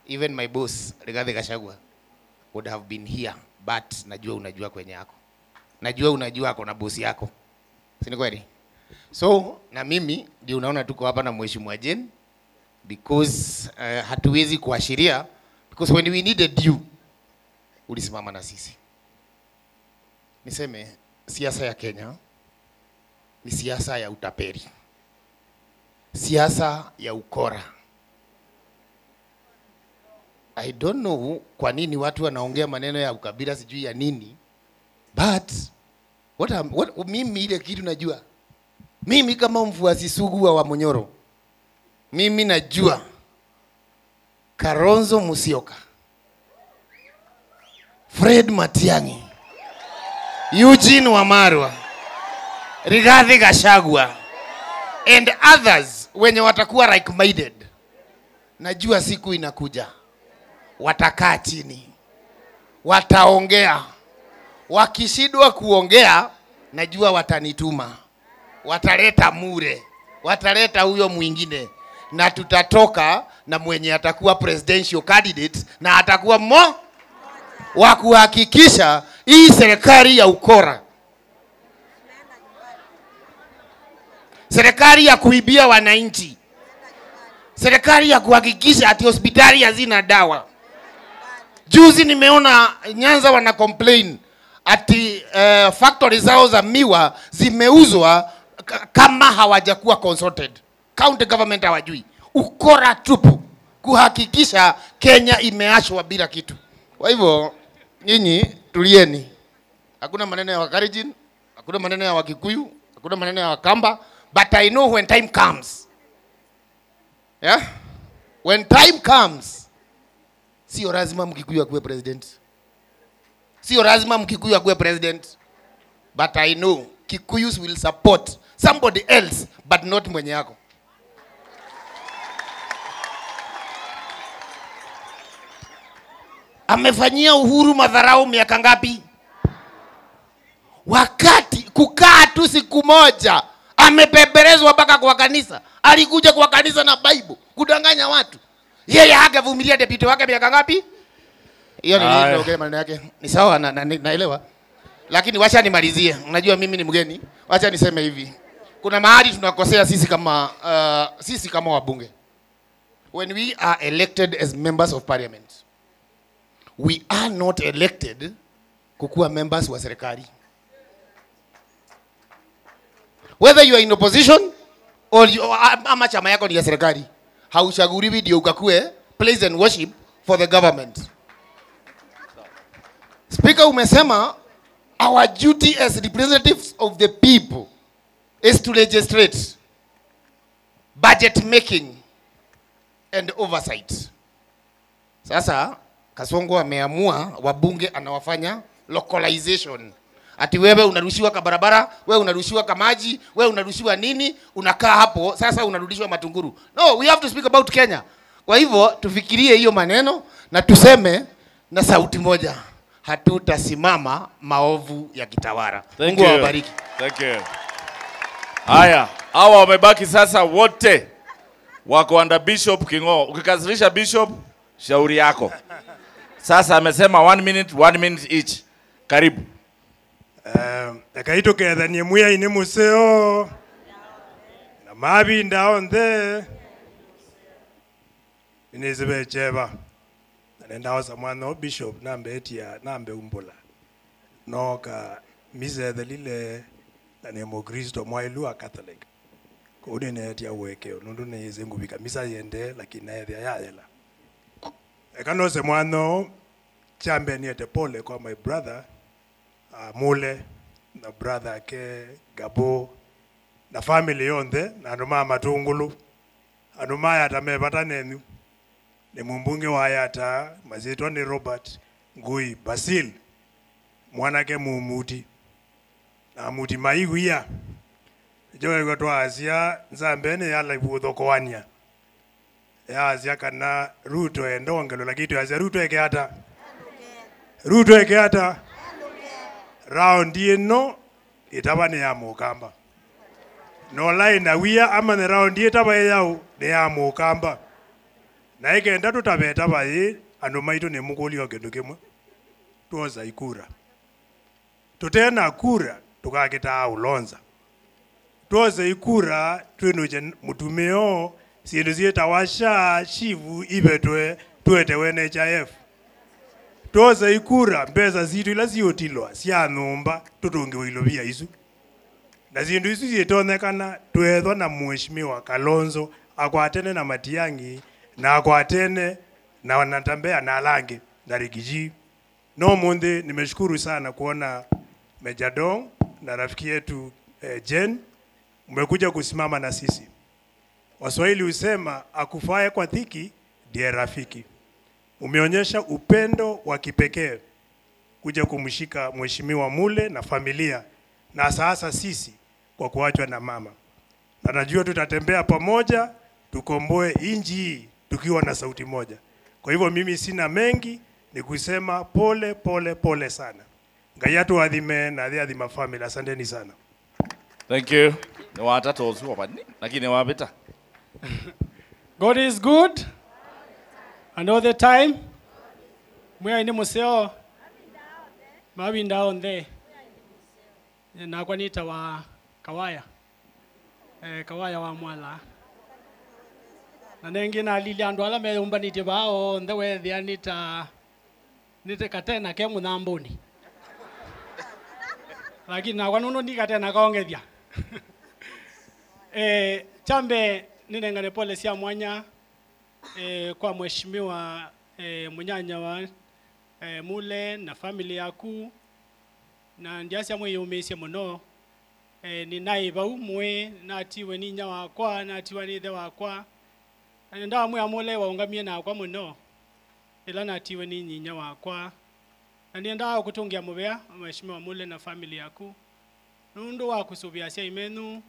even my boss Rigathi Gachagua would have been here, but najua unajua kwenye yako. Najua unajua ako na boss yako. Si ni kweli? So na mimi ndio unaona tuko hapa na mheshimiwa Jane, because hatuwezi kuashiria, because when we needed you ulisimama na sisi. Niseme siasa ya Kenya ni siasa ya utaperi, siasa ya ukora. I don't know kwa nini watu wanaongea maneno ya ukabila sijui ya nini, but mimi ile kitu najua. Mimi kama mfuasi sugu wa Munyoro, mimi najua Kalonzo Musyoka, Fred Matiang'i, Eugene Wamalwa, Rigathi Gachagua and others wenye watakuwa like-minded. Najua siku inakuja watakaa chini, wataongea. Wakishindwa kuongea, najua watanituma. Wataleta Mure, wataleta huyo mwingine, na tutatoka na mwenye atakuwa presidential candidate, na atakuwa wa kuhakikisha hii serikali ya ukora, serikali ya kuibia wananchi, serikali ya kuhakikisha ati hospitali hazina dawa. Juzi nimeona Nyanza wana complain ati factory zao za miwa zimeuzwa kama hawajakuwa consulted. County government hawajui. Ukora tupu kuhakikisha Kenya imeachwa bila kitu. Kwa hivyo nyinyi tulieni. Hakuna maneno ya Wakalenjin, hakuna maneno ya Wakikuyu, hakuna maneno ya Wakamba, but I know when time comes. Yeah? When time comes, sio lazima Mkikuyu akuwe president. Sio lazima Mkikuyu akuwe president. But I know Kikuyus will support somebody else but not mwenye yako. Amefanyia Uhuru madharau miaka ngapi? Wakati kukaa tu siku moja amepeperezwa mpaka kwa kanisa. Alikuja kwa kanisa na Bible kudanganya watu. Yeye hagevumilia deputy wake miaka ngapi? Hiyo ni nini naongea maneno yake? Ni sawa naelewa. Lakini wacha nimalizie. Unajua mimi ni mgeni. Wacha niseme hivi. Kuna mahali tunakosea sisi kama wabunge. When we are elected as members of parliament, we are not elected kukuwa members wa serikali. Whether you are in opposition or ama chama yako ni ya serikali, hauchaguliwi ndio ukakue praise and worship for the government. Speaker, umesema our duty as representatives of the people is to legislate, budget making and oversight. Sasa Kasongo ameamua wabunge anawafanya localization. Ati wewe unarushiwa kwa barabara, wewe unarushiwa kwa maji, wewe unarushiwa nini, unakaa hapo, sasa unarudishwa Matunguru. No, we have to speak about Kenya. Kwa hivyo tufikirie hiyo maneno na tuseme na sauti moja, hatutasimama maovu ya kitawala. Mungu awabariki. Thank you. Haya, hawa wamebaki sasa wote wako under Bishop Kingo. Ukikasirisha Bishop, shauri yako. Sasa amesema 1 minute each. Karibu. Akaito kethanie muya ine museo na mabinda onthe inizebe cheba nenda osa mwana Bishop nambe umbula noka mise the lile na nemo Kristo mwailu a Catholic ko ne tia weke nundu ne yezengubika misa yende lakini na yela ekanose mwana chambe niete pole kwa my brother Mule na brother ke Gabo na family yonde na ndoma Matungulu anuma yata mebata nenu ni mumbunge wa yata mazito ni Robert Ngui Basil mwana ke mumuti na muti maiguya jowe gotwa Asia nzambene yala ibudhokowania ya Asia kana Ruto endongelo lakini Asia Ruto eke hata round ino itabane ya Mukamba no line na wia ama ne round itaba yao ne ya Mukamba na igenda tutabeta bayi ando maito ne mukoli ogedukemwe tuoza ikura tutena kura tukageta ulonza tuoza ikura twinuje mutumeo sindu zietawasha shivu ibetwe tuete wene HIF toza ikura mbeza zitu ila ziotilwa sia numba tutungiwe ilobia isu na zindu isu zietonekana twethwa na mheshimiwa Kalonzo akwatene na Matiang'i na akwatene na wanatambea na Alange na Rigiji. No munde nimeshukuru sana kuona Mejadong na rafiki yetu Jen umekuja kusimama na sisi. Waswahili husema akufaye kwa dhiki ndiye rafiki. Umeonyesha upendo wa kipekee kuja kumshika mheshimiwa Mule na familia na sasa sisi kwa kuachwa na mama. Na najua tutatembea pamoja tukomboe inji hii tukiwa na sauti moja. Kwa hivyo mimi sina mengi ni kusema pole sana. Ngayatu adhime na adhima family. Asanteni sana. Thank you. Ni watatu osuwa pani lakini wabeta. God is good. And all the time, mwe ni museo mabinda onde na kwanita wa Kawaya Kawaya wa Mwala na nengi na lili andu ala me umbanite bao ndewe thianita nite katena ke munamboni lakini na kwanuno ni katena kaongethia chambe ninengane pole sia mwanya kwa mheshimiwa munyanya wa Mule na family yaku na ndiasia mwe yumesia muno ni naiba umwe natiwe ni nya wakwa natiwa ni the wakwa nda mwe amole waungamie na kwa muno ila natiwe ni nyinya wakwa na nienda kutungia mubea mheshimiwa Mule na family yaku nundu wa kusubia sia imenu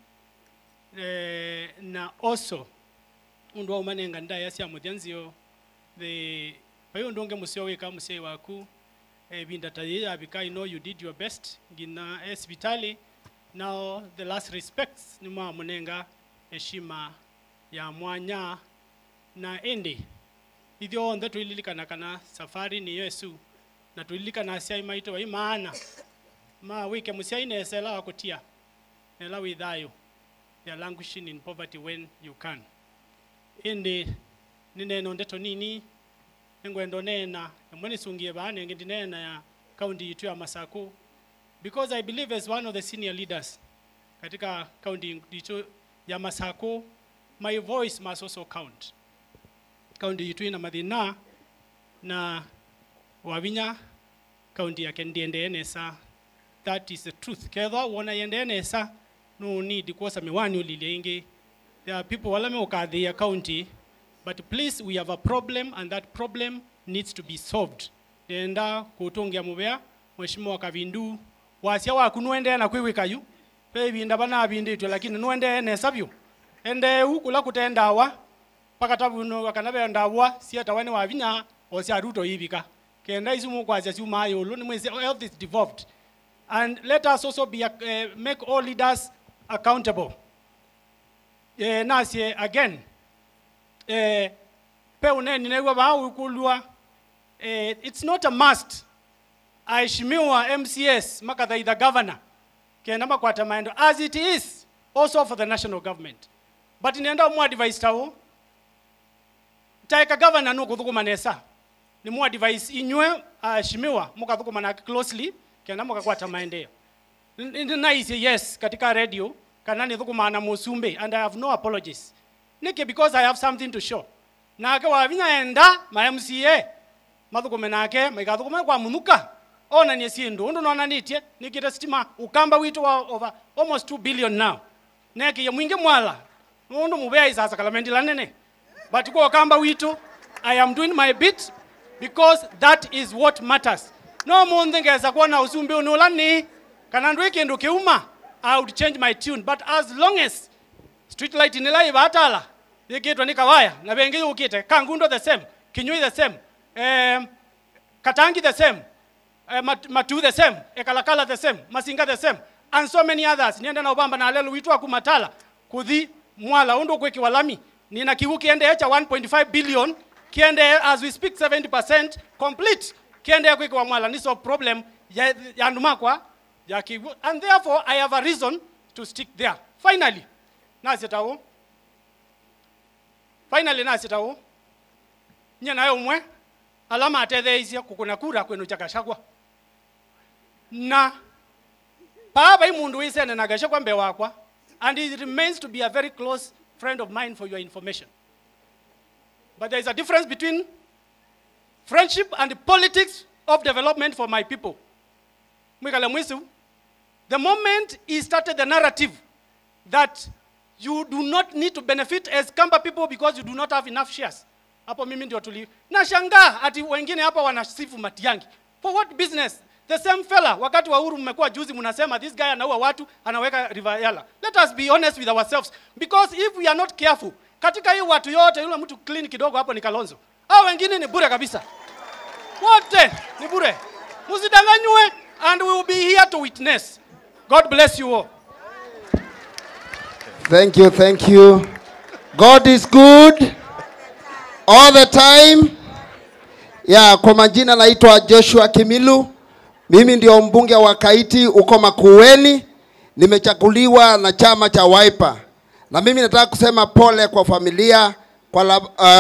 na also undu wa umanenga ndaya sia mudyanzio the bayo ndonge musio weka musei waku binda tayira because I know you did your best gina hospitali. Now the last respects ni mwa munenga heshima ya mwanya na ende idyo onda tuililikana kana safari ni Yesu na tuililikana sia imaito wa imana ma wike musia inesela wakutia ela withayo ya languishing in poverty when you can ende nineno ndeto nini ngwendo nena mwene sungie bane ngendi nena ya county yitu ya Masako because I believe as one of the senior leaders katika county yitu ya Masako my voice must also count. County yitu ina madhina na wavinya county ya kendiende enesa, that is the truth. Kedha wana yende enesa no need kuosa miwani ulilenge. There are people wala me ukadhi ya county, but please we have a problem and that problem needs to be solved. Nenda kutungia mubea mheshimiwa Kavindu wasia wa kunuende na kwiwika yu baby ndabana abinditwe lakini nuende ne sabyo ende ukula kutenda wa pakatabu no wakanabe ndawa sia tawane wa vinya osia ruto yibika kenda izumu kwa sia suma yo lo ni mwezi health is devolved and let us also be make all leaders accountable. Nasie again pe uneni newa ba ukulwa it's not a must aishimiwa MCS makadha the governor kenda makwata maendo as it is also for the national government but nienda mu advice tawo taika governor no kuthukuma nesa ni mu advice inywe aishimiwa mukathukuma na closely kenda mukakwata maendeo nice yes katika radio kana ni thukuma na musumbe and I have no apologies nike because I have something to show na ke wavinya enda ma MCA mathukume nake maigathukume kwa munuka ona ni sindu undu nona nitie nikita stima ukamba witu wa over almost 2 billion now neki ya mwinge mwala undu mubea isasa kalamenti lanene but kwa ukamba witu I am doing my bit because that is what matters no mundu ngeza kuona usumbe unulani kana ndu ikindu kiuma I would change my tune but as long as street light ni live atala yeketwa ni kawaya na bengi ukite kangundo the same kinyui the same Katangi the same Matu the same Ekalakala the same Masinga the same and so many others nienda na obamba na alelu witu akumatala kuthi mwala undo kweki walami nina kiwuki ende echa 1.5 billion kiende as we speak 70% complete kiende kweki wa mwala niso problem ya ndumakwa ya kiwu and therefore I have a reason to stick there. Finally nasitawo nyana yo mwe alama atetheisia kukuna kura kwenu chakashakwa na baba imundu wisene na gashakwa mbe wakwa and it remains to be a very close friend of mine for your information but there is a difference between friendship and the politics of development for my people. Mwikala mwisu the moment he started the narrative that you do not need to benefit as Kamba people because you do not have enough shares. Hapo mimi ndio tuli. Nashangaa ati wengine hapa wanasifu Matiang'i. For what business? The same fella wakati wa Uhuru mmekuwa juzi mnasema this guy anaua watu anaweka River Yala. Let us be honest with ourselves because if we are not careful katika hii watu yote yule mtu clean kidogo hapo ni Kalonzo. Hao wengine ni bure kabisa. Wote ni bure. Msidanganywe and we will be here to witness. God bless you all. Thank you. God is good all the time. Kwa majina naitwa Joshua Kimilu. Mimi ndio mbunge wa Kaiti uko Makueni. Nimechaguliwa na chama cha Wiper. Na mimi nataka kusema pole kwa familia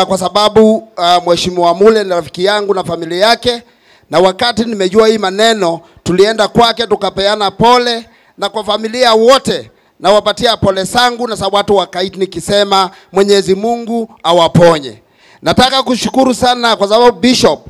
kwa sababu mheshimiwa Mule ni rafiki yangu na familia yake. Na wakati nimejua hii maneno tulienda kwake tukapeana pole na kwa familia wote na wapatia pole sangu na sababu watu wa Kaiti nikisema Mwenyezi Mungu awaponye. Nataka kushukuru sana kwa sababu Bishop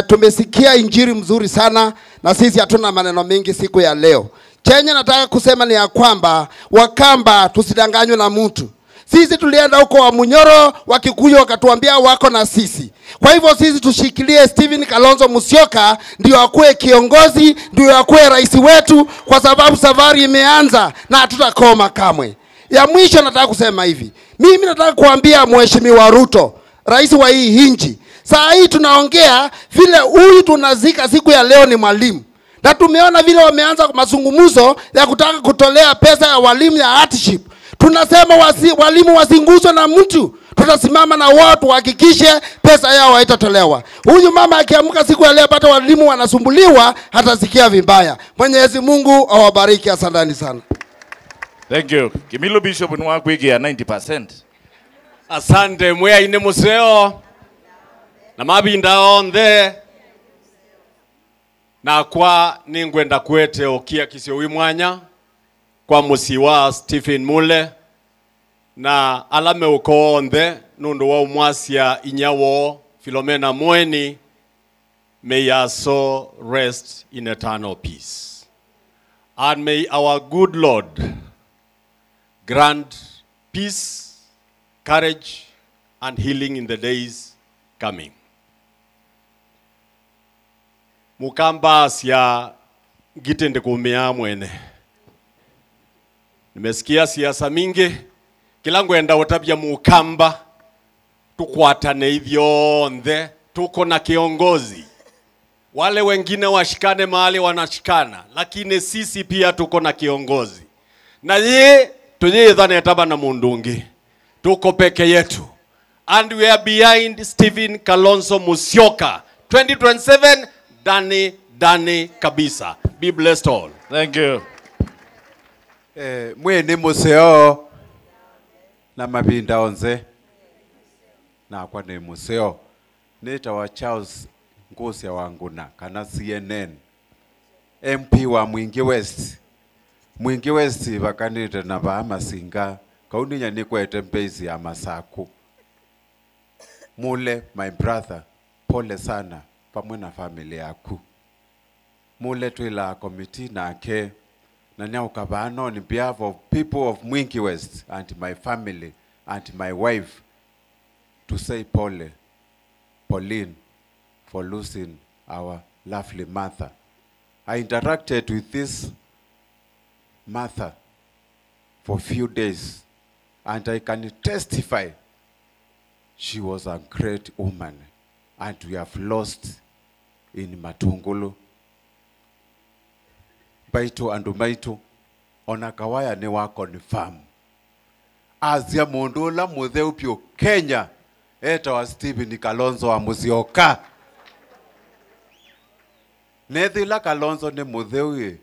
tumesikia injili mzuri sana na sisi hatuna maneno mengi siku ya leo. Chenye nataka kusema ni ya kwamba Wakamba tusidanganywe na mtu. Sisi tulienda huko wa Munyoro, Wakikuyu wakatuambia wako na sisi. Kwa hivyo sisi tushikilie Stephen Kalonzo Musyoka ndio akue kiongozi, ndio akue rais wetu, kwa sababu safari imeanza na hatutakoma kamwe. Ya mwisho nataka kusema hivi. Mimi nataka kuambia Mheshimiwa Ruto, rais wa hii nchi, saa hii tunaongea vile huyu tunazika siku ya leo ni mwalimu. Na tumeona vile wameanza mazungumzo ya kutaka kutolea pesa ya walimu ya hardship. Tunasema walimu wasinguzwe na mtu. Tutasimama na wao tuhakikishe pesa yao haitatolewa. Huyu mama akiamka siku ya leo pata walimu wanasumbuliwa, hatasikia vibaya. Mwenyezi Mungu awabariki, asanteni sana. Thank you. Kimilo Bishop ni wakwiki ya 90%. Asante mwea ine museo. Na mabinda onthe. Na kwa ningwenda kwete okia kisio wimwanya. Kwa musiwa Stephen Mule. Na alame uko onthe. Nundu wa umwasia inyawo Philomena Mweni. May your soul rest in eternal peace. And may our good Lord grant peace, courage, and healing in the days coming. Mukamba siya gitende kumea mwene. Nimesikia siasa mingi. Kila ngwenda utabia Mukamba. Tukwatane hivyo onthe. Tuko na kiongozi. Wale wengine washikane mahali wanashikana. Lakini sisi pia tuko na kiongozi. Na ye tujidhane taba na mundungi. Tuko peke yetu. And we are behind Stephen Kalonzo Musyoka. 2027, Dani kabisa. Be blessed all. Thank you. Mwene museo na mabinda onze. Na kwa ne museo. Neta wa Charles Ngosi ya Wanguna. Kana CNN. MP wa Mwingi West. Mwingi West bakanite na ba Masinga. Kauninya ni kwete mpezi ya Masaku. Mule, my brother, pole sana pamwe na familia yaku. Mule tuila committee na ke na nyauka on behalf of people of Mwingi West and my family and my wife to say Pauline, for losing our lovely mother. I interacted with this mother for a few days, and I can testify she was a great woman, and we have lost in Matungulu. Baito and Umaito, onakawaya ne wa confirm. Azia mondola mutheupio Kenya, eta wa Stephen Kalonzo wa Musyoka. Nethila Kalonzo ne mutheuye.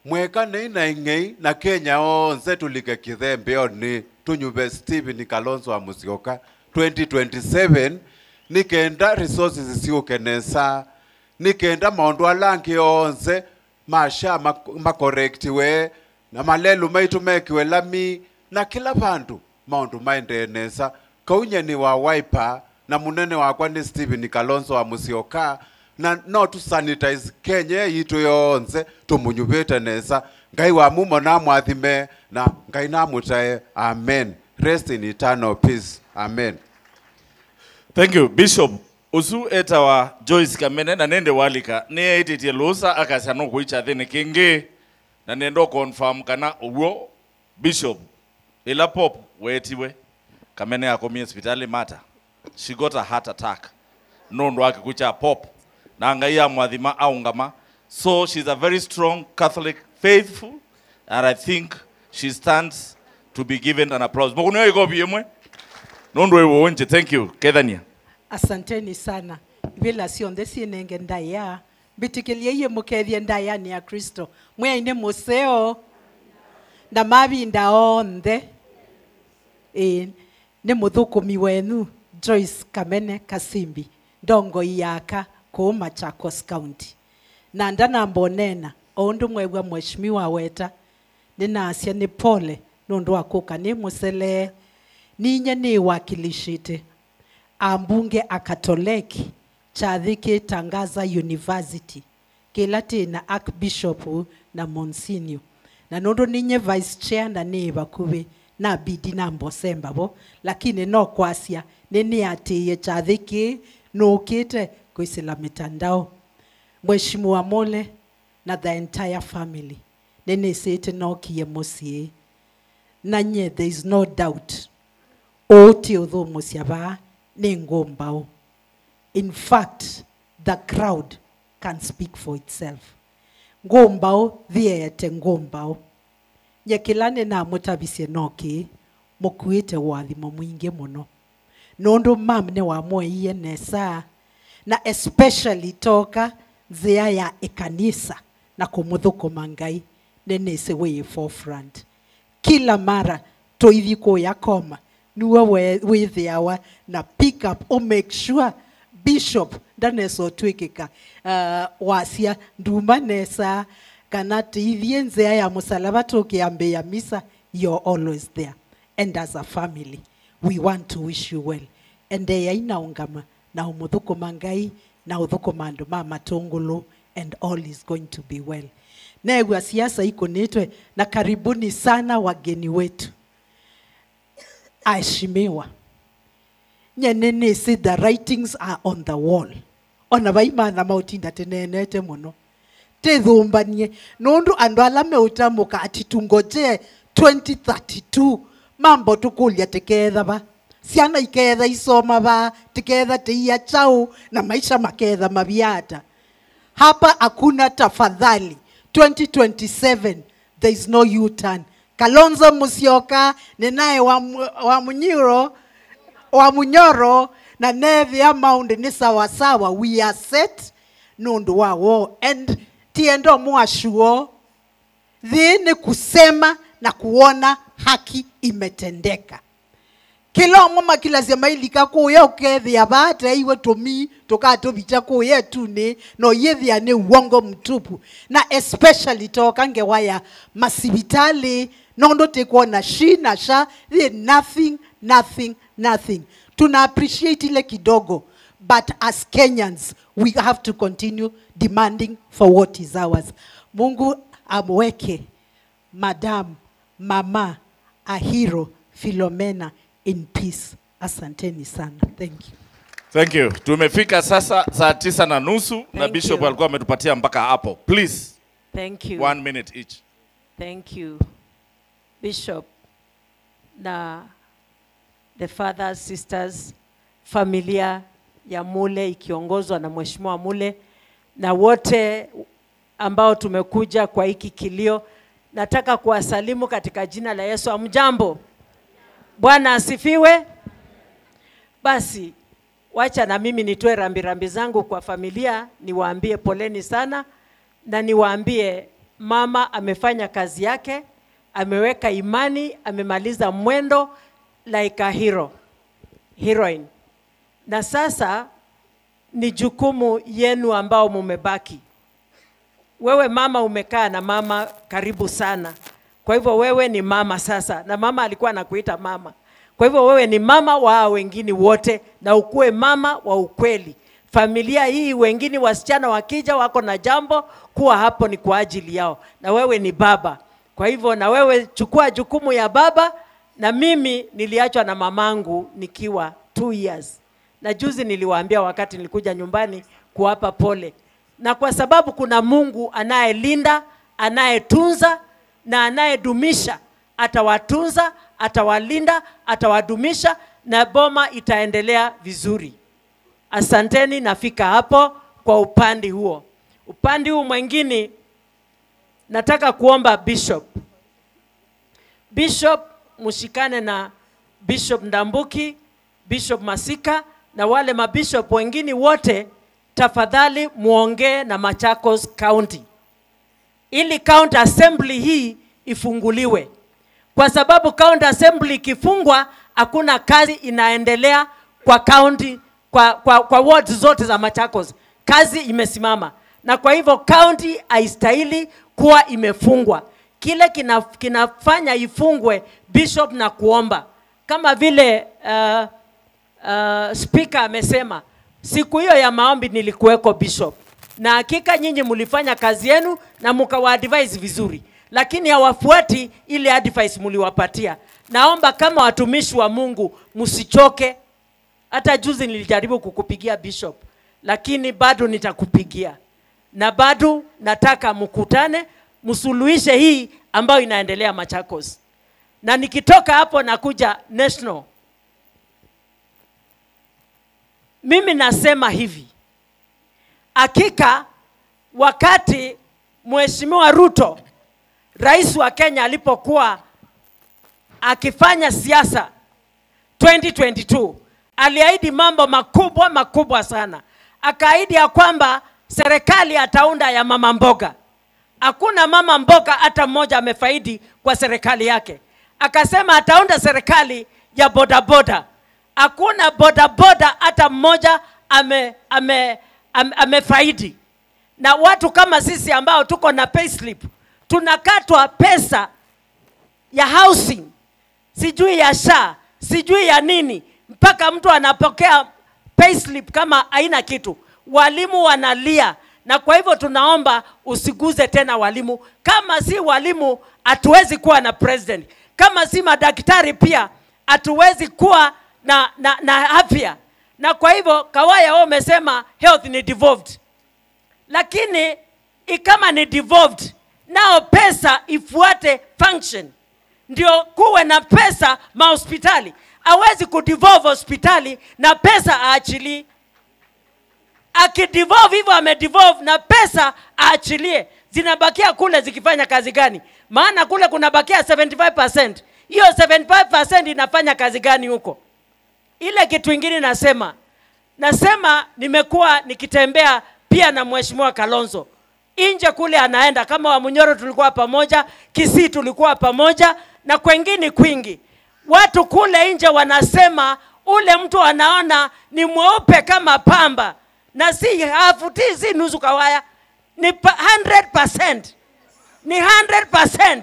Mweka na ingei na Kenya onse tulike kithembe oni tunyube Stephen Kalonzo wa Musyoka 2027 nikenda resources siukenesa nikenda maundu alangi onse masha makorektiwe na malelu maitu mekiwe lami na kila bandu maundu maendenesa kaunya ni wa Wiper na munene wakwa ni Stephen Kalonzo wa Musyoka na no to sanitize Kenya yitu yonse tumunyubete nesa ngai wa mumo na mwathime na ngai na mutae. Amen. Rest in eternal peace. Amen. Thank you Bishop. Usu eta wa Joyce Kamene na nende walika ne etitie losa akasano kuicha thene kingi na nendo confirm kana uwo Bishop ila pop wetiwe Kamene akomie hospitali mata she got a heart attack nondo akikucha pop na ngaya mwadhima aungama. So she's a very strong Catholic faithful, and I think she stands to be given an applause. Mokuno yuko biyemwe nondo ewo onje. Thank you Kedania. Asanteni sana. Vila sionde sinenge ndaya. Bitikilie ye mukethie ndaya ni ya Kristo. Mwe ine museo na mabinda onthe. Ne muthukumi wenu Joyce Kamene Kasimbi. Ndongo iyaka ko Machakos County. Na ndana mbonena ondu mwebwa mheshimiwa weta nina asia ni pole nundu akuka ni musele ninye ni wakilishite ambunge akatoleki Chathiki Tangaza University kila tena Archbishop na Monsignor na nondo ninye vice chair na neba kube na bidi na mbosemba bo lakini no kwasia nini atiye chathiki no kite kuisila mitandao Mheshimiwa Mole na the entire family nene sete no kiye mosie nanye there is no doubt oti odho mosiaba ni ngombao. In fact the crowd can speak for itself. Ngombao thiete ngombao nyekilane na mutabisie noki mukuite wathimo mwingi muno nondo mam ne wa moiye nesa na especially toka nzia ya ekanisa na kumuthuko mangai nene se way forefront kila mara toithiko yakoma niwe withiawa na pick up or make sure bishop daneso twikika wasia nduma nesa kana tithie nzia ya musalaba tukiambe ya misa you're always there and as a family we want to wish you well and ya inaungama na umuthuko mangai na uthuko mando mama tongolo and all is going to be well. Negwa siasa iko nitwe na karibuni sana wageni wetu. Aheshimiwa. Nyenene say the writings are on the wall. Ona baimana mautinda tenenete muno. Tethumbanie nundu andu ala meutamuka ati tungoje 2032 mambo tukulia teketha ba siana iketha isoma ba teketha teia chao na maisha maketha mabiata hapa hakuna tafadhali 2027 there is no U-turn. Kalonzo Musyoka nenaye wa Munyoro na nevi amount ni sawasawa we are set nundu wawo and tiendo muashuo dhini kusema na kuona haki imetendeka. Kila mama kila sema ilika kuya ukethi abate iwe tomi tokato bicha kuya tune no yethi ane uongo mtupu na especially toka ngewaya masibitali nondo tekuona shina sha nothing. Tuna appreciate ile kidogo but as Kenyans we have to continue demanding for what is ours. Mungu amweke Madam Mama Ahiro Philomena in peace. Asanteni sana. Thank you. Thank you. Tumefika sasa saa 9:30 na Thank Bishop you. alikuwa ametupatia mpaka hapo. Please. Thank you. 1 minute each. Thank you. Bishop na the fathers, sisters, familia ya Mule ikiongozwa na Mheshimiwa Mule na wote ambao tumekuja kwa hiki kilio, nataka kuwasalimu katika jina la Yesu. Amjambo. Bwana asifiwe. Basi wacha na mimi nitoe rambirambi zangu kwa familia, niwaambie poleni sana na niwaambie mama amefanya kazi yake, ameweka imani, amemaliza mwendo like a heroine. Na sasa ni jukumu yenu ambao mumebaki. Wewe mama umekaa na mama karibu sana. Kwa hivyo wewe ni mama sasa, na mama alikuwa anakuita mama. Kwa hivyo wewe ni mama wa wengine wote na ukue mama wa ukweli. Familia hii wengine wasichana wakija wako na jambo, kuwa hapo ni kwa ajili yao. Na wewe ni baba. Kwa hivyo na wewe chukua jukumu ya baba, na mimi niliachwa na mamangu nikiwa 2 years. Na juzi niliwaambia wakati nilikuja nyumbani kuwapa pole. Na kwa sababu kuna Mungu anayelinda, anayetunza na anayedumisha, atawatunza, atawalinda, atawadumisha na boma itaendelea vizuri. Asanteni, nafika hapo kwa upande huo. Upande huu mwingine nataka kuomba Bishop mushikane na Bishop Ndambuki, Bishop Masika na wale mabishop wengine wote, tafadhali muongee na Machakos County ili county assembly hii ifunguliwe, kwa sababu county assembly ikifungwa hakuna kazi inaendelea kwa county, kwa wards zote za Machakos. Kazi imesimama, na kwa hivyo county haistahili kuwa imefungwa. Kile kinafanya ifungwe bishop na kuomba, kama vile speaker amesema. Siku hiyo ya maombi nilikuweko bishop, na hakika nyinyi mlifanya kazi yenu na mkawa advise vizuri, lakini hawafuati ile advice mliwapatia. Naomba kama watumishi wa Mungu msichoke. Hata juzi nilijaribu kukupigia bishop, lakini bado nitakupigia. Na bado nataka mkutane, msuluhishe hii ambayo inaendelea Machakos. Na nikitoka hapo nakuja national. Mimi nasema hivi. Hakika wakati Mheshimiwa Ruto, rais wa Kenya, alipokuwa akifanya siasa 2022, aliahidi mambo makubwa sana. Akaahidi ya kwamba serikali ataunda ya mama mboga. Hakuna mama mboga hata mmoja amefaidi kwa serikali yake. Akasema ataunda serikali ya bodaboda. Hakuna bodaboda hata mmoja amefaidi. Na watu kama sisi ambao tuko na payslip, tunakatwa pesa ya housing, sijui ya SHA, sijui ya nini, mpaka mtu anapokea payslip kama haina kitu. Walimu wanalia, na kwa hivyo tunaomba usiguze tena walimu. Kama si walimu hatuwezi kuwa na president. Kama si madaktari pia hatuwezi kuwa na afya. Na kwa hivyo Kawaya wao umesema health ni devolved. Lakini kama ni devolved, nao pesa ifuate function. Ndio kuwe na pesa mahospitali. Hawezi kudevolve hospitali na pesa aachili. Akidevolve hivyo amedevolve na pesa aachilie. Zinabakia kule zikifanya kazi gani? Maana kule kunabakia 75%. Hiyo 75% inafanya kazi gani huko? Ile kitu kingine nasema nimekuwa nikitembea pia na Mheshimiwa Kalonzo. Inje kule anaenda, kama wa Munyoro tulikuwa pamoja, Kisii tulikuwa pamoja, na kwengine kwingi. Watu kule nje wanasema ule mtu anaona ni mweupe kama pamba. Na si hafuti, si nusu Kawaya. Ni 100%. Ni 100%.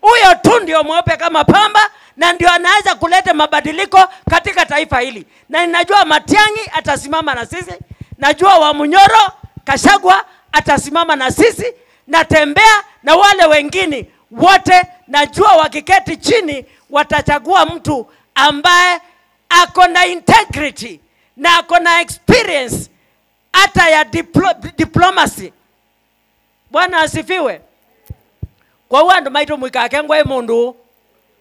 Huyo tu ndio mweupe kama pamba, na ndio anaweza kuleta mabadiliko katika taifa hili. Na ninajua Matiang'i atasimama na sisi. Najua wa Munyoro, Kashagwa atasimama na sisi. Natembea na wale wengine wote, najua wakiketi chini watachagua mtu ambaye ako na integrity na ako na experience hata ya diplomacy. Bwana asifiwe. Kwa wandu maito mwikakengwa mundu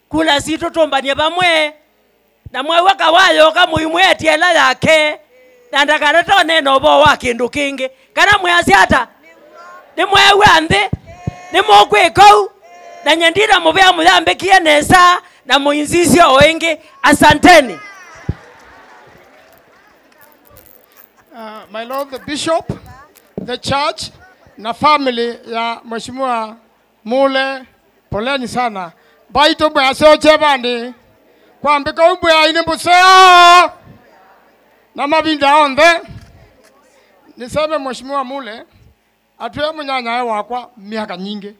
kula situ tumbanie bamwe na mwewe Kawayo kamuimwe tiela yake na ndakareta neno bo wa kindu kingi kana mwasi hata ni mwewe ande ni mokwekou na nyendira mubea muyambe kienesa na muinzisio wengi. Asanteni. My Lord the Bishop, the church na family ya Mheshimiwa Mule, poleni sana. Baito bwa sio chebandi. Kwa mbika ubwe aine mbuseo. Na mabinda onde. Niseme Mheshimiwa Mule, atuye munyanya wakwa miaka nyingi.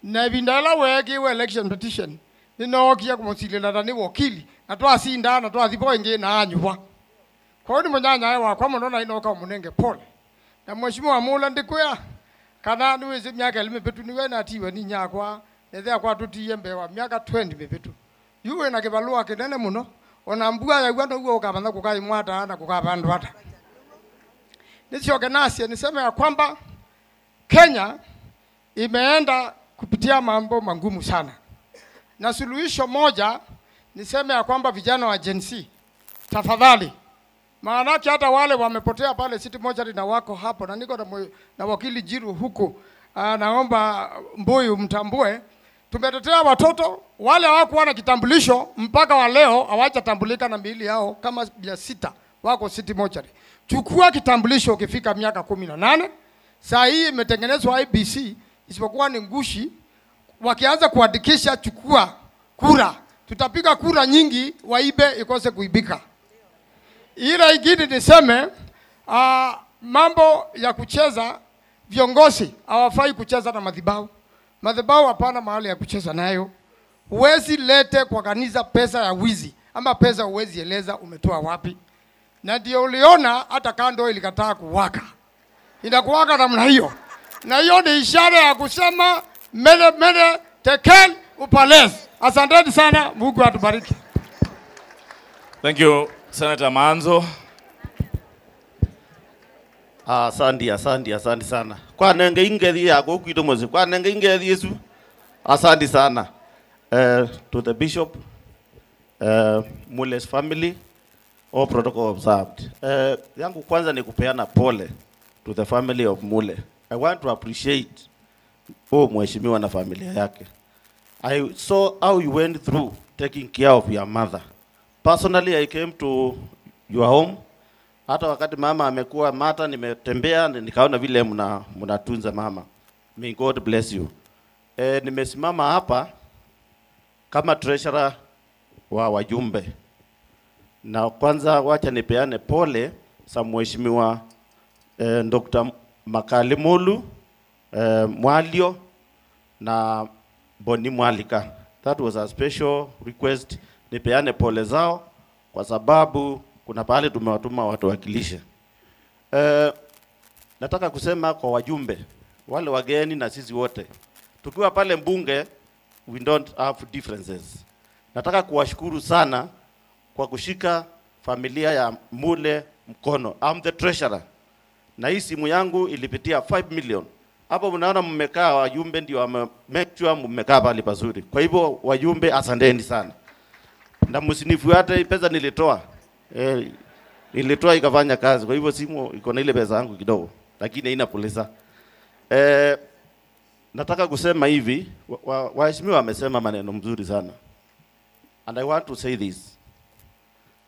Na bindala wegi we election petition. Ninokia kumusilila na ni wakili. Na twasinda na twathipo ingi na anyuwa. Kwa hiyo munyanya wakwa munona inoka munenge pole. Na Mheshimiwa Mule ndikuya kana niweze miaka limepetu niwe na tiwe ni nyakwa nethea kwa tutiye mbewa miaka 20 mepetu yuwe na kibalua kinene muno ona mbua ya gwanda ugo ukabanda kukai mwata na kukabandu hata nisioke nasi niseme ya kwamba Kenya imeenda kupitia mambo mangumu sana, na suluhisho moja niseme ya kwamba vijana wa Gen Z tafadhali, maana hata wale wamepotea pale City Mortuary na wako hapo, na niko na wakili Jiru huko, naomba Mbuyu mtambue, tumetetea watoto wale hawakuwa na kitambulisho mpaka wa leo hawajatambulika na miili yao kama 600 wako City Mortuary. Chukua kitambulisho ukifika miaka 18. Saa hii imetengenezwa IBC, isipokuwa ni ngushi. Wakianza kuandikisha, chukua kura, tutapiga kura nyingi, waibe ikose kuibika. Ila ingine niseme mambo ya kucheza, viongozi hawafai kucheza na madhabahu. Madhabahu hapana mahali ya kucheza nayo. Huwezi lete kwa kanisa pesa ya wizi, ama pesa huwezi eleza umetoa wapi. Na ndio uliona hata kando ilikataa kuwaka. inakuwaga namna hiyo, na hiyo ni ishara ya kusema mele tekel upales. Asanteni sana, Mungu atubariki. Thank you, Senator Manzo. Asante sana. Kwa nenge ingethi yako kwito mozi. Kwa nenge ingethi Yesu. Asante sana. To the bishop, Mule's family, all protocol observed. Yangu kwanza ni kupeana pole to the family of Mule. I want to appreciate mheshimiwa na familia yake. I saw how you went through taking care of your mother. Personally, I came to your home. Hata wakati mama amekuwa mata, nimetembea nikaona vile mnatunza mama. May God bless you. Nimesimama hapa kama treasurer wa wajumbe. Na kwanza wacha nipeane pole sa mheshimiwa Dr. Makali Mulu, Mwalio na Boni Mwalika. That was a special request. Nipeane pole zao kwa sababu kuna pale tumewatuma watu wakilishe. Nataka kusema kwa wajumbe, wale wageni na sisi wote. Tukiwa pale mbunge, we don't have differences. Nataka kuwashukuru sana kwa kushika familia ya Mule mkono. I'm the treasurer. Na hii simu yangu ilipitia 5 million. Hapo mnaona mmekaa wajumbe ndio make sure mmekaa pale pazuri. Kwa hivyo wajumbe asanteni sana. Na msinifuate pesa nilitoa. Nilitoa ikafanya kazi. Kwa hivyo simu iko na ile pesa yangu kidogo, lakini haina polisa. Nataka kusema hivi, waheshimiwa wamesema maneno mzuri sana. And I want to say this.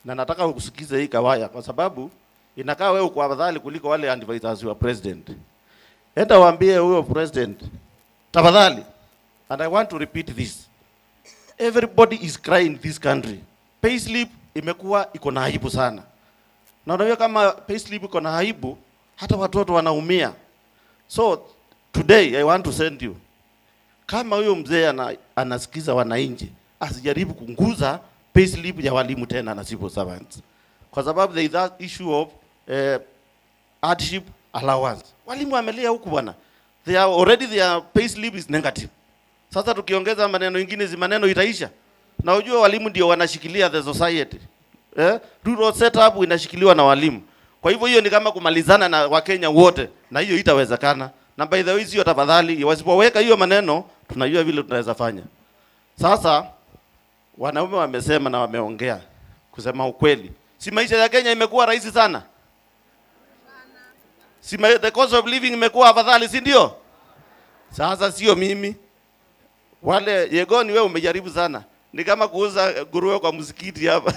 Na nataka ukusikize hii kawaya kwa sababu inakaa wewe kwa afadhali kuliko wale advisors wa president. Enda waambie huyo president, tafadhali. And I want to repeat this. Everybody is crying in this country. Payslip imekuwa iko na aibu sana. Na unajua kama payslip iko na aibu, hata watoto wanaumia. So today I want to send you, kama huyo mzee anasikiza wananchi, asijaribu kunguza payslip ya walimu tena na civil servants. Kwa sababu there is that issue of hardship allowance. Walimu wamelia huku bwana. Their payslip is negative. Sasa tukiongeza maneno mengine maneno itaisha. Na unajua walimu ndio wanashikilia the society. Rural setup inashikiliwa na walimu. Kwa hivyo hiyo ni kama kumalizana na Wakenya wote, na hiyo itawezekana. Na by the way sio tafadhali, wasipoweka hiyo maneno tunajua vile tunaweza fanya. Sasa wanaume wamesema na wameongea kusema ukweli. Si maisha ya Kenya imekuwa rahisi sana? Si the cost of living imekuwa afadhali, si ndio? Sasa sio mimi. Wale Yegoni wewe umejaribu sana. Ni kama kuuza nguruwe kwa msikiti hapa.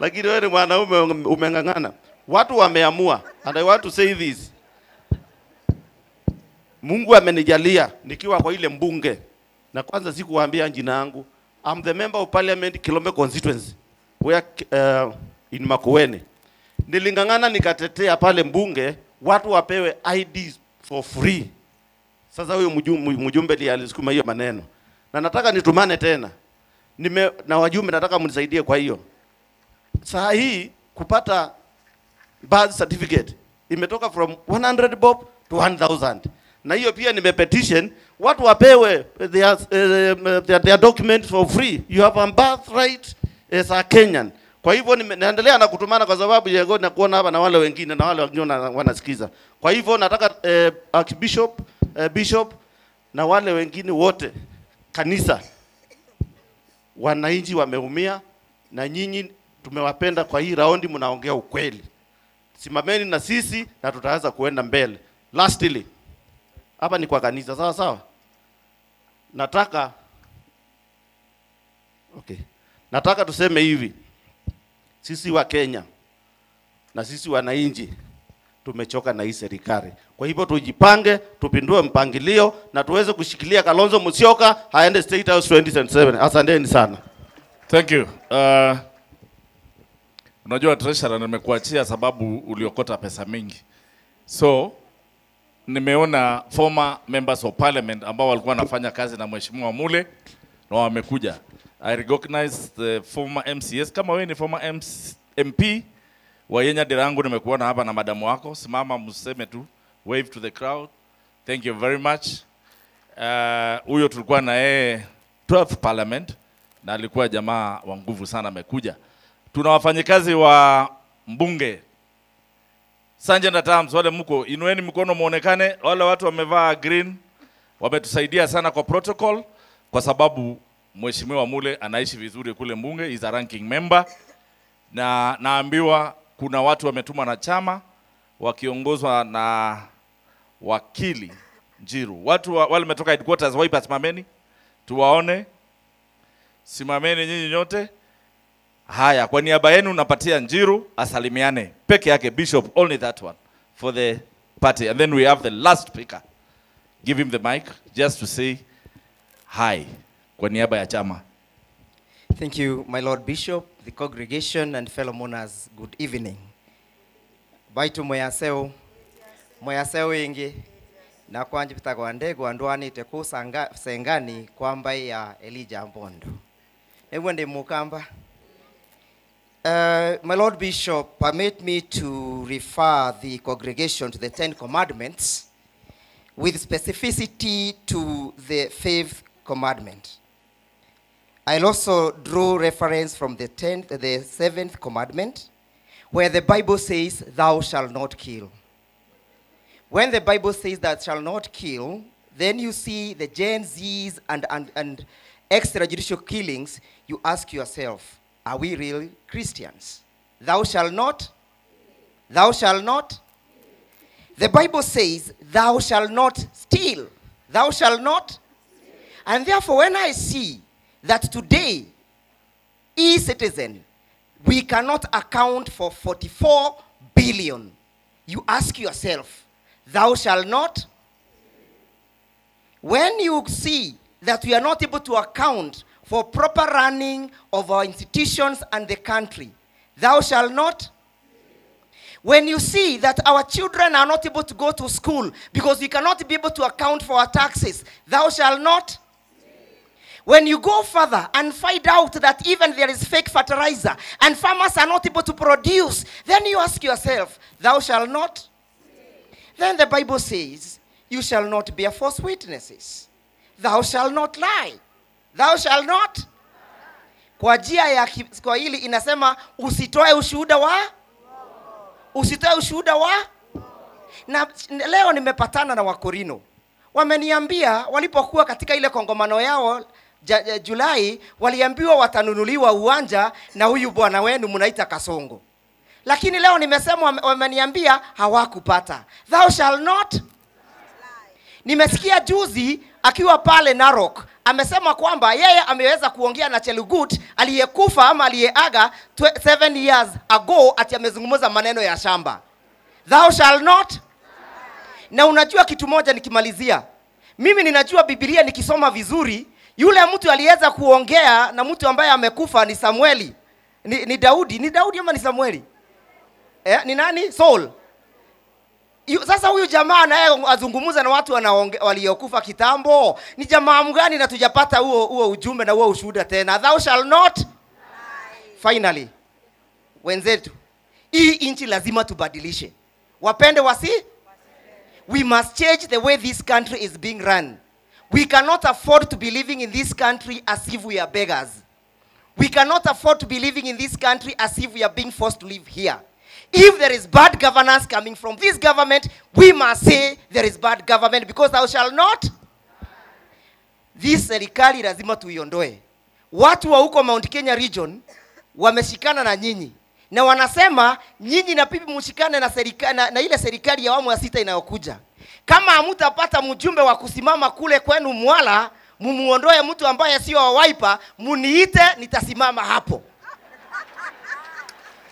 Lakini wewe ni mwanaume umengangana. Watu wameamua. And I want to say this. Mungu amenijalia nikiwa kwa ile mbunge. Na kwanza sikuwaambia jina yangu. I'm the member of parliament Kilombe constituency. Where in Makueni. Nilingangana nikatetea pale mbunge watu wapewe IDs for free. Sasa huyo mjumbe ndiye alisukuma hiyo maneno. Na nataka nitumane tena. Na wajumbe nataka mnisaidie kwa hiyo. Saa hii kupata birth certificate imetoka from 100 bob to 1000. Na hiyo pia nimepetition watu wapewe their documents for free. You have a birthright as a Kenyan. Kwa hivyo naendelea na kutumana kwa sababu yego na kuona hapa na wale wengine na wale wengine wanasikiza. Kwa hivyo nataka archbishop, bishop na wale wengine wote kanisa, wananchi wameumia na nyinyi tumewapenda kwa hii raundi, mnaongea ukweli. Simameni na sisi na tutaanza kuenda mbele. Lastly, hapa ni kwa kanisa, sawa sawa? Nataka tuseme hivi. Sisi wa Kenya na sisi wananchi tumechoka na hii serikali. Kwa hivyo tujipange, tupindue mpangilio na tuweze kushikilia Kalonzo Musyoka aende State House 2027. Asanteni sana. Thank you. Unajua treasurer nimekuachia sababu uliokota pesa mingi. So nimeona former members of parliament ambao walikuwa wanafanya kazi na mheshimiwa Mule na wamekuja. I recognize the former MCS. Kama wewe ni former MP, Wayenya Dirangu, nimekuona hapa na madamu wako. Simama mseme tu, wave to the crowd. Thank you very much. Huyo tulikuwa na yeye 12th parliament na alikuwa jamaa wa nguvu sana, amekuja. Tuna wafanyikazi wa mbunge Sergeant at Arms, wale mko inueni mkono muonekane. Wale watu wamevaa green wametusaidia sana kwa protocol, kwa sababu Mheshimiwa Mule anaishi vizuri kule mbunge, is a ranking member, na naambiwa kuna watu wametumwa na chama wakiongozwa na wakili Njiru. Watu wale wametoka headquarters, Wipers, simameni tuwaone, simameni nyinyi nyote. Haya, kwa niaba yenu napatia Njiru asalimiane peke yake, Bishop, only that one for the party, and then we have the last speaker. Give him the mic just to say hi kwa niaba ya chama. Thank you, my Lord Bishop, the congregation and fellow mourners. Good evening. Baitu moyaseo ingi na kwanji pitagwa ndegu andwani teku sengani kwamba ya Elijah Mbondo. Ewe ndi mukamba. My Lord Bishop, permit me to refer the congregation to the 10 commandments with specificity to the 5th commandment. I'll also draw reference from the 7th commandment, where the Bible says, thou shalt not kill. When the Bible says that shall not kill, then you see the Gen Zs and extrajudicial killings, you ask yourself, are we real Christians? Thou shalt not. Thou shalt not. The Bible says, thou shalt not steal. Thou shalt not. And therefore, when I see that today, e-citizen, we cannot account for 44 billion, you ask yourself, thou shalt not. When you see that we are not able to account for proper running of our institutions and the country, thou shalt not. When you see that our children are not able to go to school because we cannot be able to account for our taxes, thou shalt not. When you go further and find out that even there is fake fertilizer and farmers are not able to produce, then you ask yourself, thou shalt not. Then the Bible says, you shall not bear false witnesses. Thou shalt not lie. Thou shalt not. Kwa njia ya Kiswahili inasema usitoe ushuhuda wa? Usitoe ushuhuda wa? Na leo nimepatana na Wakorino. Wameniambia walipokuwa katika ile kongamano yao Julai, waliambiwa watanunuliwa uwanja na huyu bwana wenu mnaita Kasongo. Lakini leo nimesema wameniambia hawakupata. Thou shalt not. Nimesikia juzi akiwa pale Narok amesema kwamba yeye ameweza kuongea na Chelugut aliyekufa ama aliyeaga 7 years ago, ati amezungumza maneno ya shamba. Thou shalt not. Na unajua kitu moja nikimalizia, mimi ninajua Biblia nikisoma vizuri, yule mtu aliweza kuongea na mtu ambaye amekufa ni Samueli. Ni Daudi. Ni Daudi ama ni Samueli? Ni nani? Saul. Sasa huyu jamaa naye azungumuza na watu waliokufa kitambo. Ni jamaa mgani na tujapata huo ujumbe na huo ushuhuda tena? Thou shalt not. Finally, wenzetu, hii inchi lazima tubadilishe. Wapende wasi? We must change the way this country is being run. We cannot afford to be living in this country as if we are beggars. We cannot afford to be living in this country as if we are being forced to live here. If there is bad governance coming from this government, we must say there is bad government, because thou shalt not. This serikali lazima tuiondoe. Watu wa huko Mount Kenya region wameshikana na nyinyi. Na wanasema nyinyi na pipi mshikane na serikali na ile serikali ya awamu ya 6 inayokuja. Kama hamtapata mjumbe wa kusimama kule kwenu Mwala, mumuondoe mtu ambaye sio wa Wiper, muniite nitasimama hapo.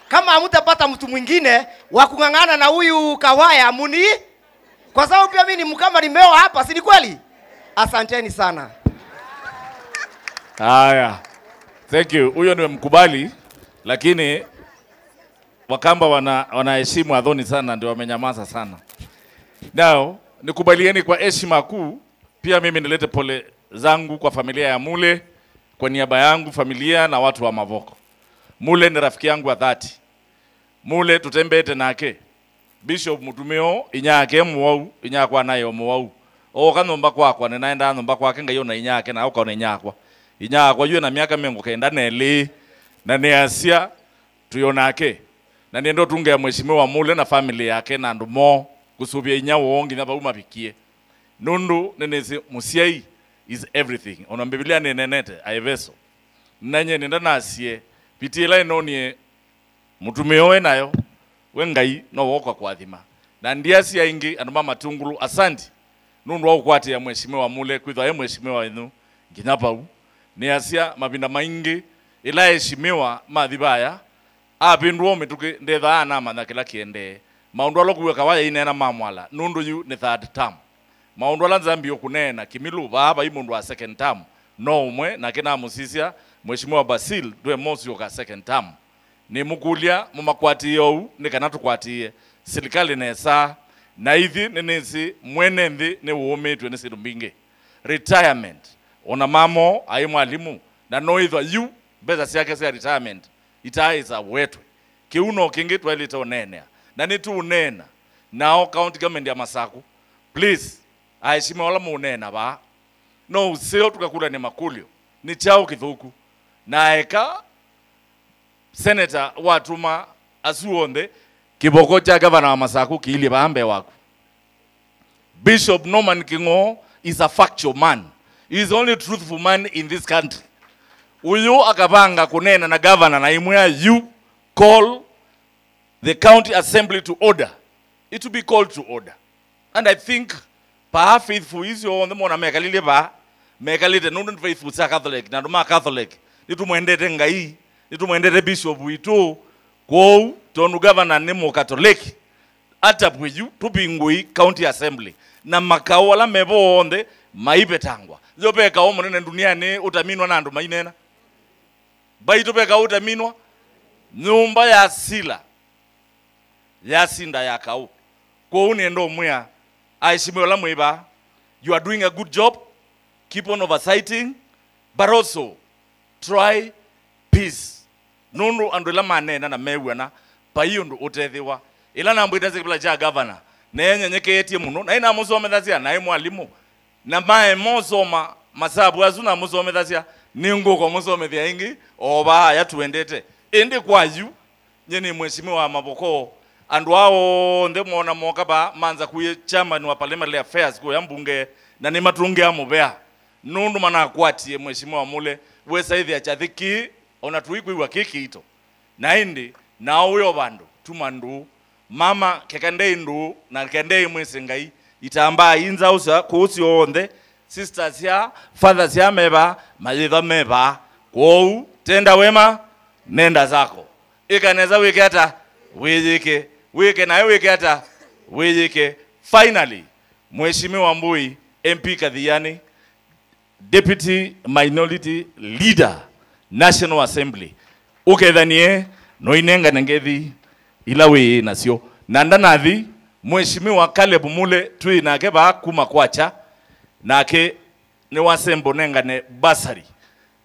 Kama hamtapata mtu mwingine wa kungangana na huyu Kawaya, kwa sababu pia mimi ni mkama nimeoa hapa, si ni kweli? Asanteni sana. Haya. Thank you. Huyo nimemkubali, lakini Wakamba wanaheshimu Adhoni sana, ndio wamenyamaza sana. Now, nikubalieni kwa heshima kuu, pia mimi nilete pole zangu kwa familia ya Mule, kwa niaba yangu, familia na watu wa Mavoko. Mule ni rafiki yangu wa dhati. mule tutembete nake Bishop Mutumeo inyake muwau inyakwa nayo muwau o kanomba kwakwa nenaenda nomba kwake ngayo na inyake na ukaona inyakwa yue na miaka mengo kenda neli na neasia tuyonake na niendo tunge ya mheshimiwa mule na family yake na ndumo kusubia inyawo ongi na bauma pikie nundu nenezi musiai is everything ona Biblia nenenete aiveso nanye nenda nasie pitila inonie Mutumeo nayo wengai no wokwa kwathima na ndiasi aingi anuma matungulu asanti nundu wa kwati ya mheshimiwa mule kwitha ya mheshimiwa wenu nginyapau ni asia mabinda maingi ila heshimiwa mathibaya apindwo mituki ndetha ana mana kila kiende maundu alokuwa kawaya inena mamwala nundu yu ni third term maundu ala nzambi yokunena kimilu baba imundu wa second term no umwe na kina musisia mheshimiwa Basil dwe mosi yoka second term ni mukulia mumakwati yo ni kana tukwatie serikali nesa na hivi nenesi mwene ndi ne wometwe ne sirumbinge retirement ona mamo ai mwalimu na no either you beza siake sia retirement itaiza wetwe kiuno kingi twalita onene na nitu unena nao county government ya Masaku please aishime wala munena ba no sio tukakula ni makulio ni chao kithuku na eka senator watuma asuonde kiboko cha governor wa Masaku kiili baambe wako Bishop Norman Kingo is a factual man. He is the only truthful man in this country. Uyu akapanga kunena na governor na imwea you call the county assembly to order. It will be called to order. And I think pa faithful is your on the mona mekalile ba mekalite no faithful sa Catholic na duma Catholic. Itu muendete ngai, itu muendete bishop witu kwa tonu governor nemo Catholic. Ata bweju tupingui county assembly na makao wala mebo onde maibetangwa zope kao monene duniani utaminwa na andu mainena baito peka utaminwa nyumba ya sila ya sinda ya kao kwa uniendo mwea aishime wala mweba you are doing a good job keep on oversighting but also try peace nundu andula manena na mewana pa hiyo ndo utethiwa ila na mbwita zikipila cha governor na yenye nyeketie muno na ina musomethazia na mwalimu na mae mosoma masabu azuna musomethazia ningo kwa musomethia ingi oba ya tuendete ende kwa yu nyeni mheshimiwa Maboko andu wao ndemona mokaba manza kuye chairman wa parliamentary affairs kwa mbunge na ni matunge amubea nundu mana kwatie mheshimiwa mule wesa hithi ya chathiki ona tuikwiwa kiki ito na indi na uyo bandu tumandu mama kekande indu na kende mwese ngai itamba inza usa kusi onde sisters ya fathers ya meba mayitha meba kwou tenda wema nenda zako ikaneza wiki hata wiki na wiki hata wiki finally mheshimiwa Mbui MP Kadhiani Deputy Minority Leader National Assembly ukethanie no inenga nengethi ilawe nasio nanda nathi mheshimiwa Caleb Mule tui nake ba kuma kwacha nake ni wasembo nenga ne basari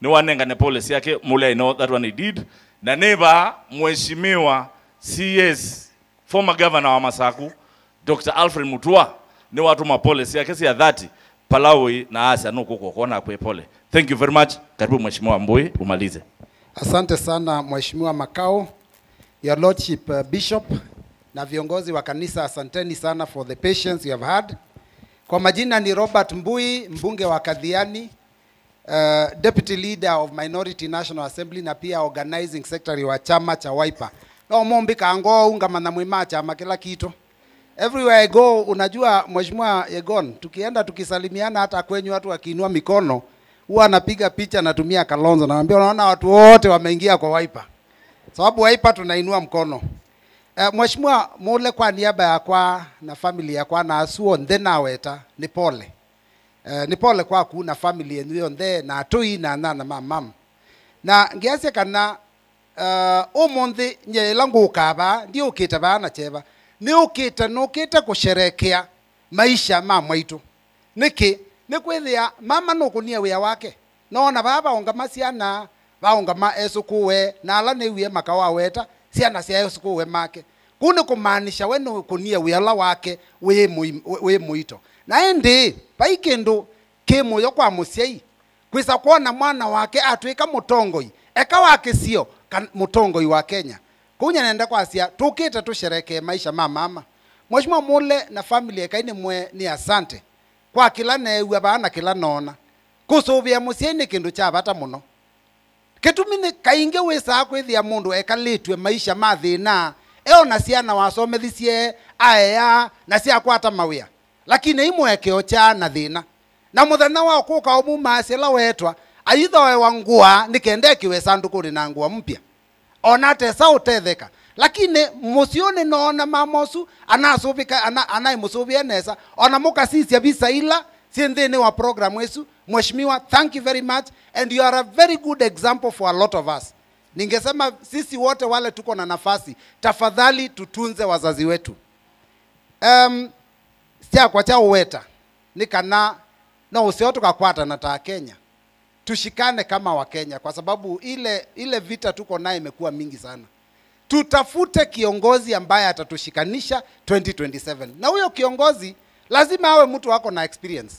ni wanenga ne policy yake Mule I know that one he did na neba mheshimiwa CS former governor wa Masaku Dr. Alfred Mutua ni watu ma policy yake si ya dhati Palawi na asa nuko kuona kwa pole. Thank you very much. Karibu mheshimiwa Mbui umalize. Asante sana mheshimiwa Makao, your lordship bishop na viongozi wa kanisa, asanteni sana for the patience you have had. Kwa majina ni Robert Mbui, mbunge wa Kadhiani, deputy leader of Minority National Assembly na pia organizing secretary wa chama cha Wiper. No mombi kaango unga manamwima chama kila kitu. Everywhere I go, unajua mheshimiwa Yegon, tukienda tukisalimiana hata kwenye watu wakiinua mikono, huwa anapiga picha natumia Kalonzo na naambia unaona watu wote wameingia kwa Wiper. Sababu Wiper tunainua mkono. Mheshimiwa Mule, kwa niaba ya kwa na family ya kwa na asuo ndena weta ni pole. Ni pole kwa kuna family yenu ndhe na atui na mam. Na ngiasia kana umonthi nye langu ukaba ndio ukita bana cheba. Ni ukita no kita kusherekea maisha mama itu. Niki ni kwithia mama no kunia wia wake. No na baba onga masiana baonga ma esukuwe na ala ne wie makawa weta ciana ciayo cikuwe make kuu nĩ kũmaanisha we nĩ kũnia wĩala wake wĩ mũito na ĩndĩ pai kĩndũ kĩ mũyo kwa mũciai kwisa kuona mwana wake atuĩka mũtongoi eka wake cio mũtongoi wa Kenya kuu nyenenda kwacia tukĩte tũsherekee maisha ma mama Mheshimiwa Mule na family ekaine mwe ni asante kwa kila neua bana kila nona kusubia mũciai nĩ kĩndũ cha bata mũno Ketumi kainge wesa kwithia mundu ekalitwe maisha ma thina eona ciana wasomethicie aya na cia kwata mawia lakini imwekeo cha na thina na muthenya wa kuka umuma cela wetwa aithoe wangua nikendekiwe sanduku na ngua mpya ona tesa utetheka lakini musione nona mamosu anasubika anaimusubia nesa ona mukasisia bisa ila siendeni wa program wesu Mheshimiwa, thank you very much and you are a very good example for a lot of us. Ningesema sisi wote wale tuko na nafasi, tafadhali tutunze wazazi wetu. Sia kwa chao weta, nikana no usioto kakwata na taa Kenya. Tushikane kama wa Kenya kwa sababu ile vita tuko nayo imekuwa mingi sana. Tutafute kiongozi ambaye atatushikanisha 2027. Na huyo kiongozi lazima awe mtu wako na experience.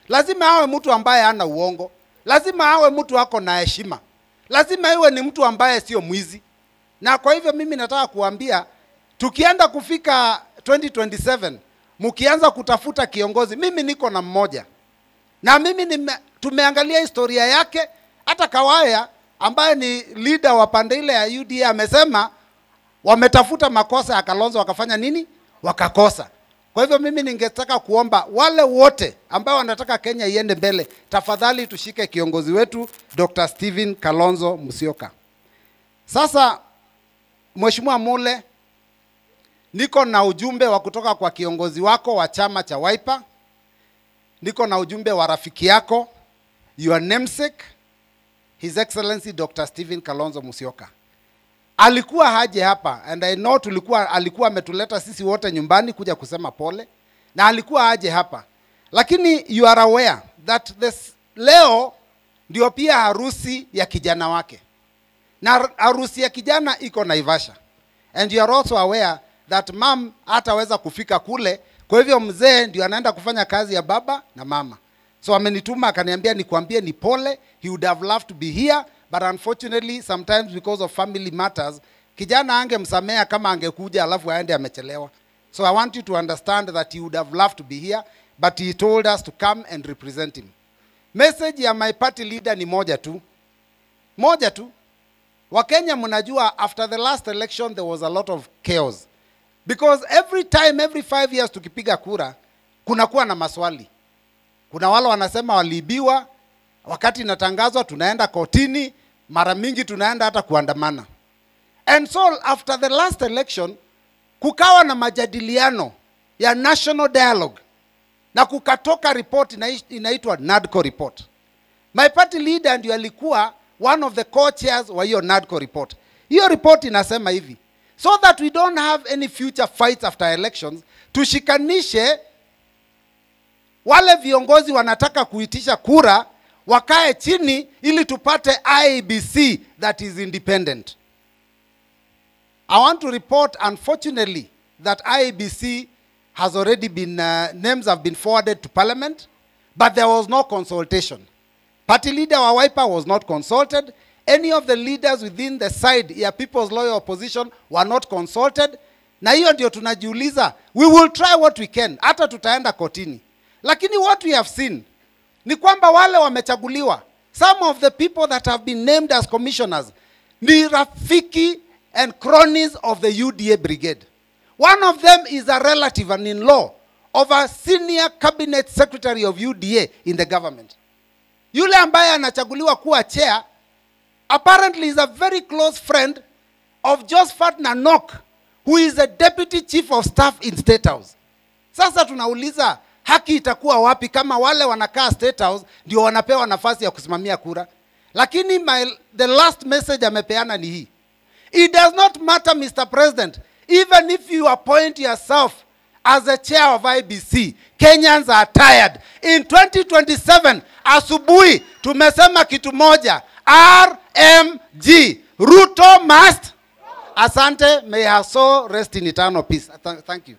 Lazima awe mtu ambaye hana uongo. Lazima awe mtu wako na heshima. Lazima iwe ni mtu ambaye sio mwizi. Na kwa hivyo mimi nataka kuambia tukienda kufika 2027 mkianza kutafuta kiongozi, mimi niko na mmoja. Na mimi tumeangalia historia yake, hata Kawaya ambaye ni leader wa pande ile ya UDA amesema wametafuta makosa ya Kalonzo wakafanya nini? Wakakosa. Kwa hivyo mimi ningetaka kuomba wale wote ambao wanataka Kenya iende mbele, tafadhali tushike kiongozi wetu Dr. Stephen Kalonzo Musyoka. Sasa Mheshimiwa Mule, niko na ujumbe wa kutoka kwa kiongozi wako wa chama cha Wiper. Niko na ujumbe wa rafiki yako, your namesake, His Excellency Dr. Stephen Kalonzo Musyoka. Alikuwa haje hapa and I know alikuwa ametuleta sisi wote nyumbani kuja kusema pole na alikuwa haje hapa. Lakini you are aware that leo ndio pia harusi ya kijana wake. Na harusi ya kijana iko Naivasha. And you are also aware that mom hataweza kufika kule, kwa hivyo mzee ndio anaenda kufanya kazi ya baba na mama. So amenituma akaniambia nikwambie ni pole, he would have loved to be here. But unfortunately, sometimes because of family matters, kijana angemsamea kama angekuja alafu aende amechelewa. So I want you to understand that he would have loved to be here, but he told us to come and represent him. Message ya my party leader ni moja tu. Moja tu. Wakenya mnajua after the last election there was a lot of chaos. Because every 5 years tukipiga kura, kunakuwa na maswali. Kuna wale wanasema waliibiwa, wakati inatangazwa tunaenda kotini, mara mingi tunaenda hata kuandamana. And so after the last election kukawa na majadiliano ya national dialogue na kukatoka report inaitwa NADCO report. My party leader ndio alikuwa one of the co-chairs wa hiyo NADCO report. Hiyo report inasema hivi, so that we don't have any future fights after elections, tushikanishe wale viongozi wanataka kuitisha kura wakae chini ili tupate IEBC that is independent. I want to report, unfortunately, that IEBC has already been, names have been forwarded to Parliament, but there was no consultation. Party leader wa Wiper was not consulted. Any of the leaders within the side ya People's Loyal Opposition were not consulted. Na hiyo ndio tunajiuliza, we will try what we can, hata tutaenda kotini. Lakini what we have seen, ni kwamba wale wamechaguliwa, some of the people that have been named as commissioners, ni rafiki and cronies of the UDA brigade. One of them is a relative and in-law of a senior cabinet secretary of UDA in the government. Yule ambaye anachaguliwa kuwa chair, apparently is a very close friend of Josephat Nanok, who is a deputy chief of staff in State House. Sasa tunauliza, haki itakuwa wapi kama wale wanakaa State House ndio wanapewa nafasi ya kusimamia kura? Lakini the last message amepeana ni hii. It does not matter, Mr. President, even if you appoint yourself as a chair of IBC, Kenyans are tired. In 2027, asubuhi, tumesema kitu moja, RMG, Ruto must. Asante, may her soul rest in eternal peace. Thank you.